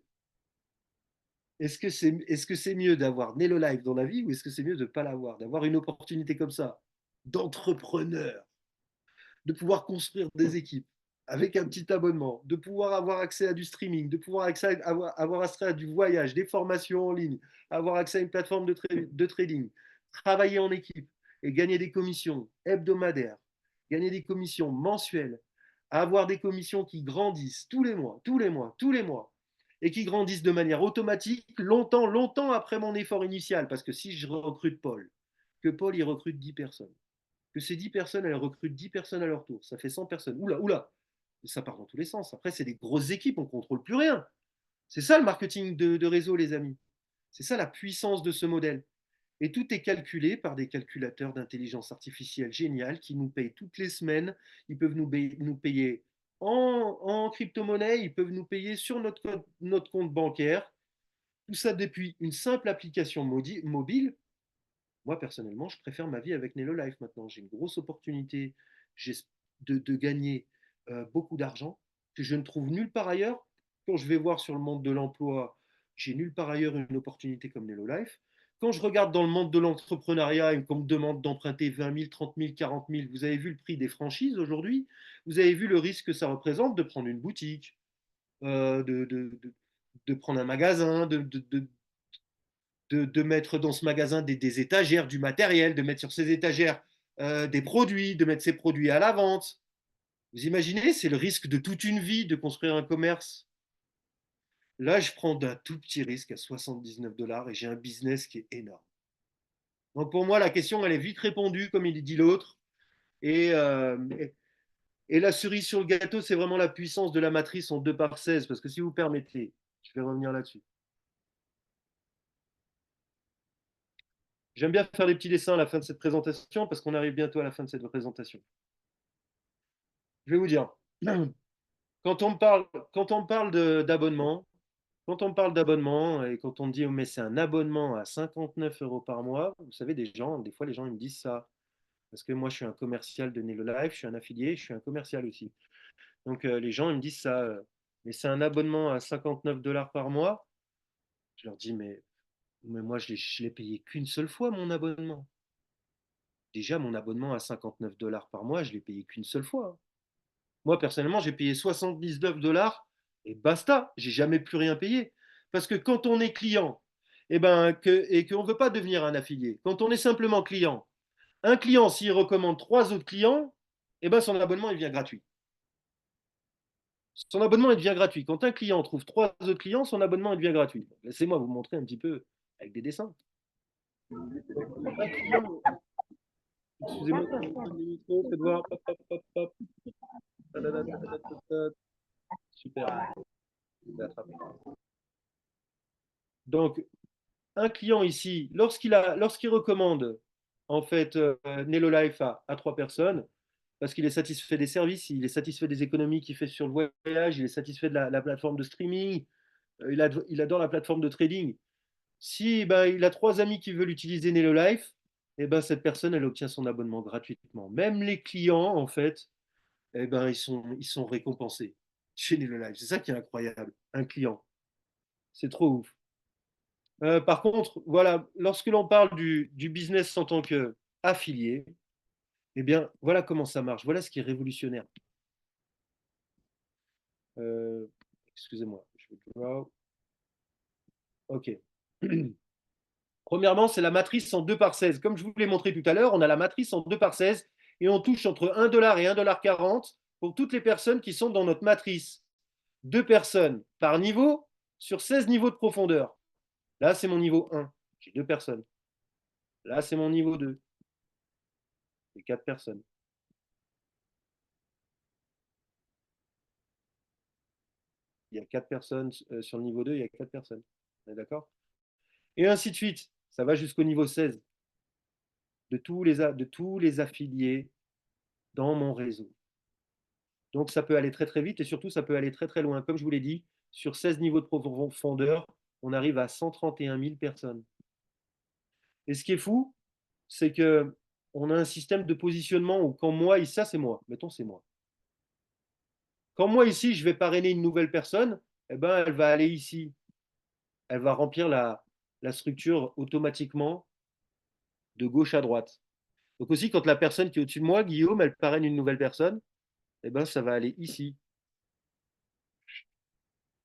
c'est mieux d'avoir Nello Life dans la vie ou est-ce que c'est mieux de ne pas l'avoir? D'avoir une opportunité comme ça, d'entrepreneur, de pouvoir construire des équipes avec un petit abonnement, de pouvoir avoir accès à du streaming, de pouvoir avoir accès à du voyage, des formations en ligne, avoir accès à une plateforme de trading, travailler en équipe et gagner des commissions hebdomadaires, gagner des commissions mensuelles, avoir des commissions qui grandissent tous les mois, tous les mois, tous les mois, et qui grandissent de manière automatique longtemps, longtemps après mon effort initial. Parce que si je recrute Paul, que Paul il recrute 10 personnes, que ces 10 personnes, elles recrutent 10 personnes à leur tour. Ça fait 100 personnes. Oula, oula, ça part dans tous les sens. Après, c'est des grosses équipes, on ne contrôle plus rien. C'est ça le marketing de réseau, les amis. C'est ça la puissance de ce modèle. Et tout est calculé par des calculateurs d'intelligence artificielle géniales qui nous payent toutes les semaines. Ils peuvent nous payer en crypto-monnaie, ils peuvent nous payer sur notre compte bancaire. Tout ça depuis une simple application mobile. Moi, personnellement, je préfère ma vie avec Nello Life maintenant. J'ai une grosse opportunité de gagner beaucoup d'argent que je ne trouve nulle part ailleurs. Quand je vais voir sur le monde de l'emploi, j'ai nulle part ailleurs une opportunité comme Nello Life. Quand je regarde dans le monde de l'entrepreneuriat et qu'on me demande d'emprunter 20 000, 30 000, 40 000, vous avez vu le prix des franchises aujourd'hui, vous avez vu le risque que ça représente de prendre une boutique, de prendre un magasin, de mettre dans ce magasin des étagères, du matériel, de mettre sur ces étagères des produits, de mettre ces produits à la vente. Vous imaginez, c'est le risque de toute une vie de construire un commerce. Là, je prends d'un tout petit risque à 79 dollars et j'ai un business qui est énorme. Donc pour moi, la question, elle est vite répondue, comme il dit l'autre. Et la cerise sur le gâteau, c'est vraiment la puissance de la matrice en 2 par 16. Parce que si vous permettez, je vais revenir là-dessus. J'aime bien faire des petits dessins à la fin de cette présentation parce qu'on arrive bientôt à la fin de cette présentation. Je vais vous dire, quand on parle d'abonnement, quand on parle d'abonnement et quand on dit oh, mais c'est un abonnement à 59 euros par mois, vous savez, des fois les gens ils me disent ça. Parce que moi je suis un commercial de Nello Life, je suis un affilié, je suis un commercial aussi. Donc les gens ils me disent ça, mais c'est un abonnement à 59 dollars par mois. Je leur dis mais moi je l'ai payé qu'une seule fois mon abonnement. Déjà mon abonnement à 59 dollars par mois, je l'ai payé qu'une seule fois. Moi, personnellement, j'ai payé 79 dollars et basta. J'ai jamais plus rien payé. Parce que quand on est client et qu'on ne veut pas devenir un affilié, quand on est simplement client, un client, s'il recommande 3 autres clients, son abonnement, il devient gratuit. Son abonnement, il devient gratuit. Quand un client trouve 3 autres clients, son abonnement, il devient gratuit. Laissez-moi vous montrer un petit peu avec des dessins. Un client, excusez-moi, faites voir. Hop, hop, hop, hop. Super. Donc, un client ici, lorsqu'il recommande en fait Nello Life à 3 personnes, parce qu'il est satisfait des services, il est satisfait des économies qu'il fait sur le voyage, il est satisfait de la plateforme de streaming, il adore la plateforme de trading. Si ben, il a trois amis qui veulent utiliser Nelo Life, et ben, cette personne, elle obtient son abonnement gratuitement. Même les clients, en fait, eh ben, ils sont récompensés chez Nelo Life. C'est ça qui est incroyable. Un client. C'est trop ouf. Par contre, voilà, lorsque l'on parle du business en tant qu'affilié, eh bien, voilà comment ça marche. Voilà ce qui est révolutionnaire. Euh, Excusez-moi. OK. Premièrement, c'est la matrice en 2 par 16. Comme je vous l'ai montré tout à l'heure, on a la matrice en 2 par 16 et on touche entre 1 $ et 1,40 $ pour toutes les personnes qui sont dans notre matrice. 2 personnes par niveau sur 16 niveaux de profondeur. Là, c'est mon niveau 1. J'ai 2 personnes. Là, c'est mon niveau 2. J'ai 4 personnes. Il y a 4 personnes sur le niveau 2, il y a 4 personnes. D'accord? Et ainsi de suite. Ça va jusqu'au niveau 16 de tous les affiliés dans mon réseau. Donc ça peut aller très très vite et surtout ça peut aller très très loin. Comme je vous l'ai dit, sur 16 niveaux de profondeur, on arrive à 131 000 personnes. Et ce qui est fou, c'est que on a un système de positionnement où quand moi, ça c'est moi, mettons c'est moi. Quand moi ici, je vais parrainer une nouvelle personne, eh ben, elle va aller ici. Elle va remplir la structure automatiquement de gauche à droite. Donc aussi, quand la personne qui est au-dessus de moi, Guillaume, elle parraine une nouvelle personne, eh ben, ça va aller ici.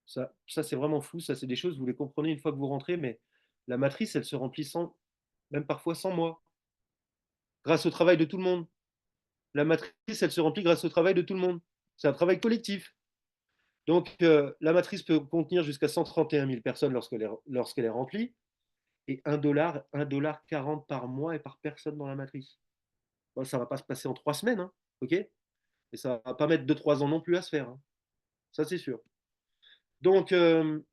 Ça c'est vraiment fou. Ça, c'est des choses, vous les comprenez une fois que vous rentrez, mais la matrice, elle se remplit sans, même parfois sans moi, grâce au travail de tout le monde. La matrice, elle se remplit grâce au travail de tout le monde. C'est un travail collectif. Donc, la matrice peut contenir jusqu'à 131 000 personnes lorsqu'elle est remplie, et 1,40 $ par mois et par personne dans la matrice. Bon, ça ne va pas se passer en 3 semaines, hein, ok? Et ça ne va pas mettre 2-3 ans non plus à se faire, hein. Ça c'est sûr. Donc,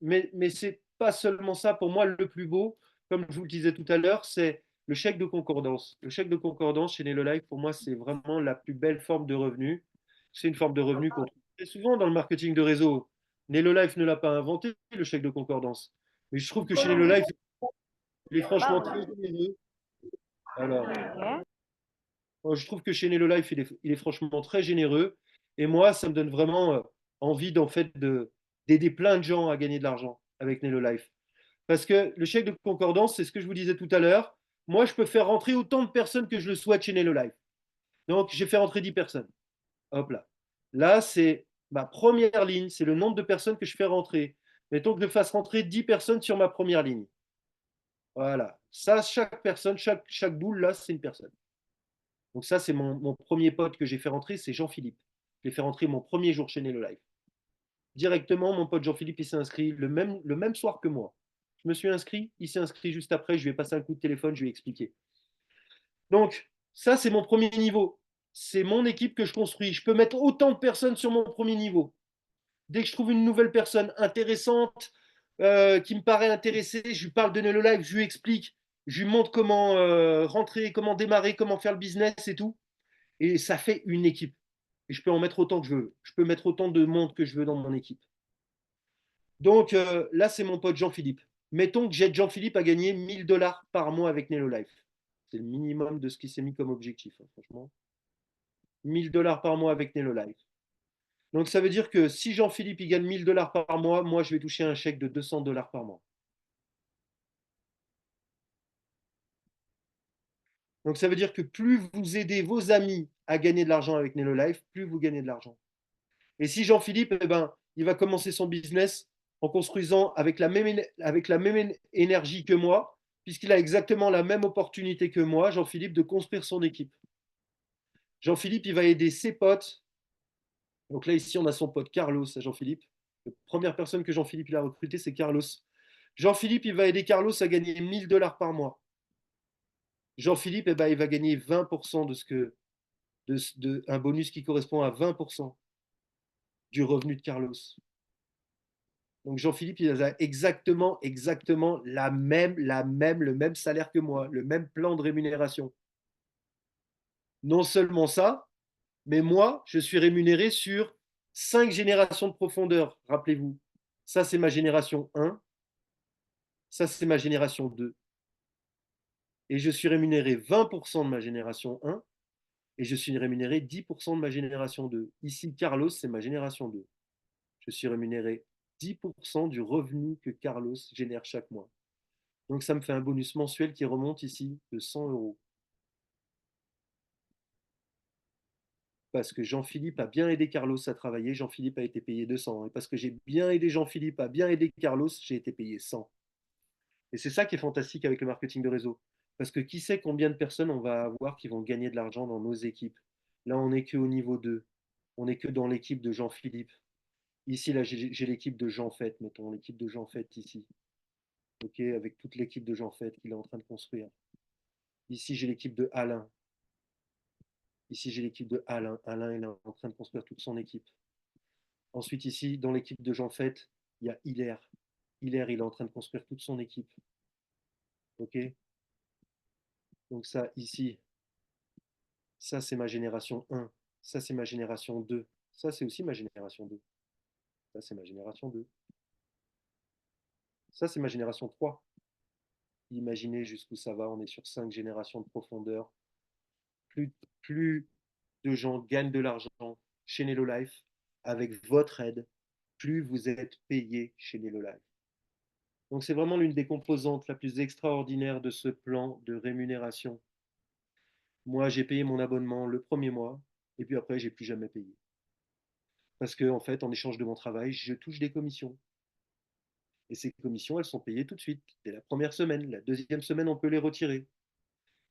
mais c'est pas seulement ça. Pour moi, le plus beau, comme je vous le disais tout à l'heure, c'est le chèque de concordance. Le chèque de concordance chez Nello Life, pour moi, c'est vraiment la plus belle forme de revenu. C'est une forme de revenu qu'on trouve très souvent dans le marketing de réseau. Nello Life ne l'a pas inventé, le chèque de concordance. Mais je trouve que chez Nello Life, il est franchement très généreux. Alors, je trouve que chez Nello Life, il est franchement très généreux. Et moi, ça me donne vraiment envie d'en fait d'aider plein de gens à gagner de l'argent avec Nello Life. Parce que le chèque de concordance, c'est ce que je vous disais tout à l'heure. Moi, je peux faire rentrer autant de personnes que je le souhaite chez Nello Life. Donc, j'ai fait rentrer 10 personnes. Hop là. Là, c'est ma première ligne, c'est le nombre de personnes que je fais rentrer. Mettons que je fasse rentrer 10 personnes sur ma première ligne. Voilà. Ça, chaque personne, chaque boule, là, c'est une personne. Donc ça, c'est mon premier pote que j'ai fait rentrer, c'est Jean-Philippe. Je l'ai fait rentrer mon premier jour chez Nello Life. Directement, mon pote Jean-Philippe, il s'est inscrit le même soir que moi. Je me suis inscrit, il s'est inscrit juste après, je lui ai passé un coup de téléphone, je lui ai expliqué. Donc, ça, c'est mon premier niveau. C'est mon équipe que je construis. Je peux mettre autant de personnes sur mon premier niveau. Dès que je trouve une nouvelle personne intéressante, qui me paraît intéressée, je lui parle de Nello Life, je lui explique, je lui montre comment rentrer, comment démarrer, comment faire le business et tout. Et ça fait une équipe. Et je peux en mettre autant que je veux. Je peux mettre autant de monde que je veux dans mon équipe. Donc là, c'est mon pote Jean-Philippe. Mettons que j'aide Jean-Philippe à gagner 1 000 $ par mois avec Nello Life. C'est le minimum de ce qu'il s'est mis comme objectif, hein, franchement. 1 000 $ par mois avec Nello Life. Donc ça veut dire que si Jean-Philippe il gagne 1 000 $ par mois, moi je vais toucher un chèque de 200 $ par mois. Donc ça veut dire que plus vous aidez vos amis à gagner de l'argent avec Nello Life, plus vous gagnez de l'argent. Et si Jean-Philippe, eh ben, il va commencer son business en construisant avec la même énergie que moi, puisqu'il a exactement la même opportunité que moi, Jean-Philippe, de construire son équipe. Jean-Philippe, il va aider ses potes. Donc là, ici, on a son pote Carlos, Jean-Philippe. La première personne que Jean-Philippe il a recrutée, c'est Carlos. Jean-Philippe, il va aider Carlos à gagner 1 000 $ par mois. Jean-Philippe, eh ben, il va gagner 20% un bonus qui correspond à 20% du revenu de Carlos. Donc Jean-Philippe, il a exactement le même salaire que moi, le même plan de rémunération. Non seulement ça, Mais moi, je suis rémunéré sur 5 générations de profondeur, rappelez-vous. Ça, c'est ma génération 1, ça, c'est ma génération 2. Et je suis rémunéré 20% de ma génération 1 et je suis rémunéré 10% de ma génération 2. Ici, Carlos, c'est ma génération 2. Je suis rémunéré 10% du revenu que Carlos génère chaque mois. Donc ça me fait un bonus mensuel qui remonte ici de 100 euros. Parce que Jean-Philippe a bien aidé Carlos à travailler, Jean-Philippe a été payé 200. Et parce que j'ai bien aidé Jean-Philippe à bien aider Carlos, j'ai été payé 100. Et c'est ça qui est fantastique avec le marketing de réseau. Parce que qui sait combien de personnes on va avoir qui vont gagner de l'argent dans nos équipes. Là, on n'est qu'au niveau 2. On n'est que dans l'équipe de Jean-Philippe. Ici, là, j'ai l'équipe de Jean Fett, mettons, l'équipe de Jean Fett ici. Ok, avec toute l'équipe de Jean Fett qu'il est en train de construire. Ici, j'ai l'équipe de Alain. Ici, j'ai l'équipe de Alain. Alain, il est en train de construire toute son équipe. Ensuite, ici, dans l'équipe de Jean Fett, il y a Hilaire. Hilaire, il est en train de construire toute son équipe. Ok. Donc ça, ici, ça, c'est ma génération 1. Ça, c'est ma génération 2. Ça, c'est aussi ma génération 2. Ça, c'est ma génération 2. Ça, c'est ma génération 3. Imaginez jusqu'où ça va. On est sur 5 générations de profondeur. Plus, plus de gens gagnent de l'argent chez Nello Life avec votre aide, plus vous êtes payé chez Nello Life. Donc c'est vraiment l'une des composantes la plus extraordinaire de ce plan de rémunération. Moi, j'ai payé mon abonnement le premier mois et puis après, j'ai plus jamais payé. Parce que en fait, en échange de mon travail, je touche des commissions. Et ces commissions, elles sont payées tout de suite, dès la première semaine. La deuxième semaine, on peut les retirer.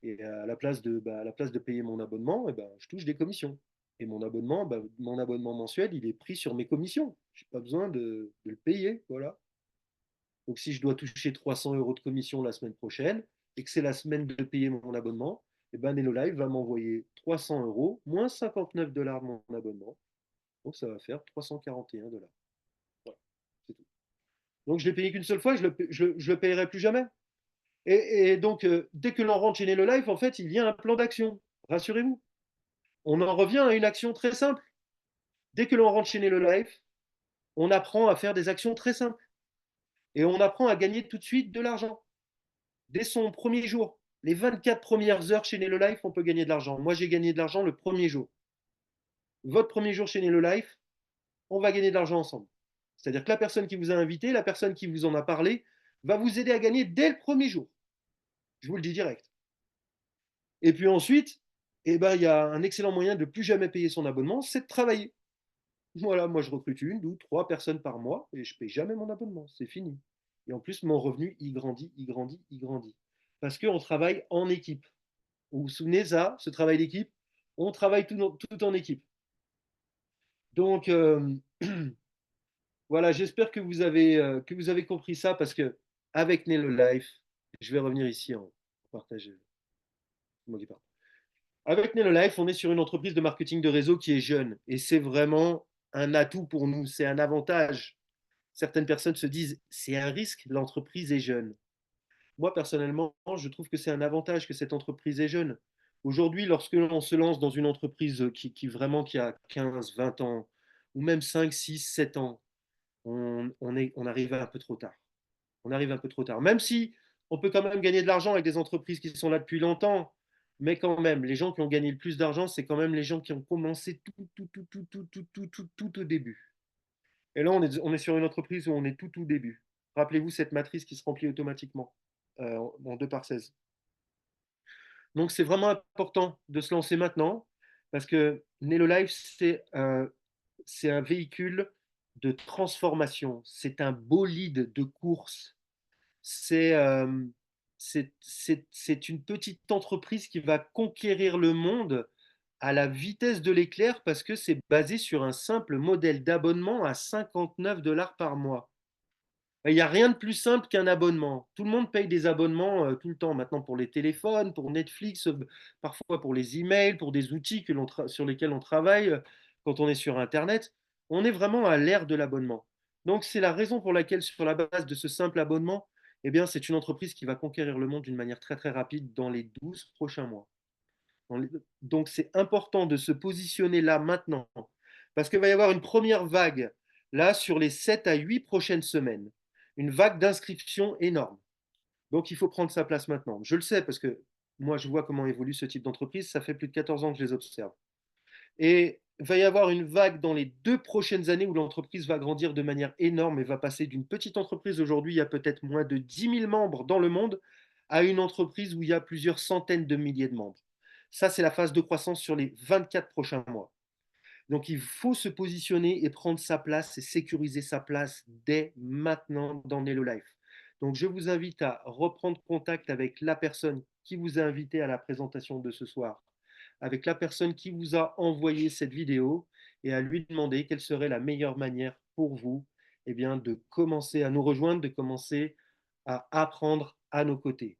Et à la place de payer mon abonnement, eh ben, je touche des commissions. Et mon abonnement mensuel, il est pris sur mes commissions. Je n'ai pas besoin de le payer. Voilà. Donc si je dois toucher 300 euros de commission la semaine prochaine et que c'est la semaine de payer mon abonnement, eh ben, Live va m'envoyer 300 euros moins 59 dollars de mon abonnement. Donc ça va faire 341 dollars. Voilà, c'est tout. Donc je l'ai payé qu'une seule fois, je le payerai plus jamais. Et donc, dès que l'on rentre chez Nello Life, en fait, il y a un plan d'action. Rassurez-vous. On en revient à une action très simple. Dès que l'on rentre chez Nello Life, on apprend à faire des actions très simples. Et on apprend à gagner tout de suite de l'argent. Dès son premier jour, les 24 premières heures chez Nello Life, on peut gagner de l'argent. Moi, j'ai gagné de l'argent le premier jour. Votre premier jour chez Nello Life, on va gagner de l'argent ensemble. C'est-à-dire que la personne qui vous a invité, la personne qui vous en a parlé, va vous aider à gagner dès le premier jour. Je vous le dis direct. Et puis ensuite, eh ben, il y a un excellent moyen de ne plus jamais payer son abonnement, c'est de travailler. Voilà, moi je recrute 1, 2, 3 personnes par mois et je ne paye jamais mon abonnement, c'est fini. Et en plus, mon revenu, il grandit, il grandit, il grandit. Parce qu'on travaille en équipe. Vous vous souvenez ça, ce travail d'équipe? On travaille tout en équipe. Donc, voilà, j'espère que vous avez compris ça parce que avec Nello Life, je vais revenir ici en partage. Avec Nello Life, on est sur une entreprise de marketing de réseau qui est jeune et c'est vraiment un atout pour nous, c'est un avantage. Certaines personnes se disent c'est un risque, l'entreprise est jeune. Moi, personnellement, je trouve que c'est un avantage que cette entreprise est jeune. Aujourd'hui, lorsque l'on se lance dans une entreprise qui a 15, 20 ans, ou même 5, 6, 7 ans, on arrive un peu trop tard. On arrive un peu trop tard. Même si on peut quand même gagner de l'argent avec des entreprises qui sont là depuis longtemps, mais quand même, les gens qui ont gagné le plus d'argent, c'est quand même les gens qui ont commencé tout au début. Et là, on est sur une entreprise où on est tout au début. Rappelez-vous cette matrice qui se remplit automatiquement en 2 par 16. Donc, c'est vraiment important de se lancer maintenant parce que Nello Life, c'est un véhicule de transformation. C'est un bolide de course. C'est c'est une petite entreprise qui va conquérir le monde à la vitesse de l'éclair parce que c'est basé sur un simple modèle d'abonnement à 59 dollars par mois. Il n'y a rien de plus simple qu'un abonnement. Tout le monde paye des abonnements tout le temps maintenant pour les téléphones, pour Netflix, parfois pour les emails, pour des outils sur lesquels on travaille quand on est sur Internet. On est vraiment à l'ère de l'abonnement. Donc c'est la raison pour laquelle, sur la base de ce simple abonnement, eh bien, c'est une entreprise qui va conquérir le monde d'une manière très très rapide dans les 12 prochains mois. Donc, c'est important de se positionner là maintenant. Parce qu'il va y avoir une première vague, là, sur les 7 à 8 prochaines semaines. Une vague d'inscription énorme. Donc, il faut prendre sa place maintenant. Je le sais parce que moi, je vois comment évolue ce type d'entreprise. Ça fait plus de 14 ans que je les observe. Et il va y avoir une vague dans les 2 prochaines années où l'entreprise va grandir de manière énorme et va passer d'une petite entreprise, aujourd'hui il y a peut-être moins de 10 000 membres dans le monde, à une entreprise où il y a plusieurs centaines de milliers de membres. Ça, c'est la phase de croissance sur les 24 prochains mois. Donc il faut se positionner et prendre sa place et sécuriser sa place dès maintenant dans Nello Life. Donc je vous invite à reprendre contact avec la personne qui vous a invité à la présentation de ce soir, avec la personne qui vous a envoyé cette vidéo et à lui demander quelle serait la meilleure manière pour vous, de commencer à nous rejoindre, de commencer à apprendre à nos côtés.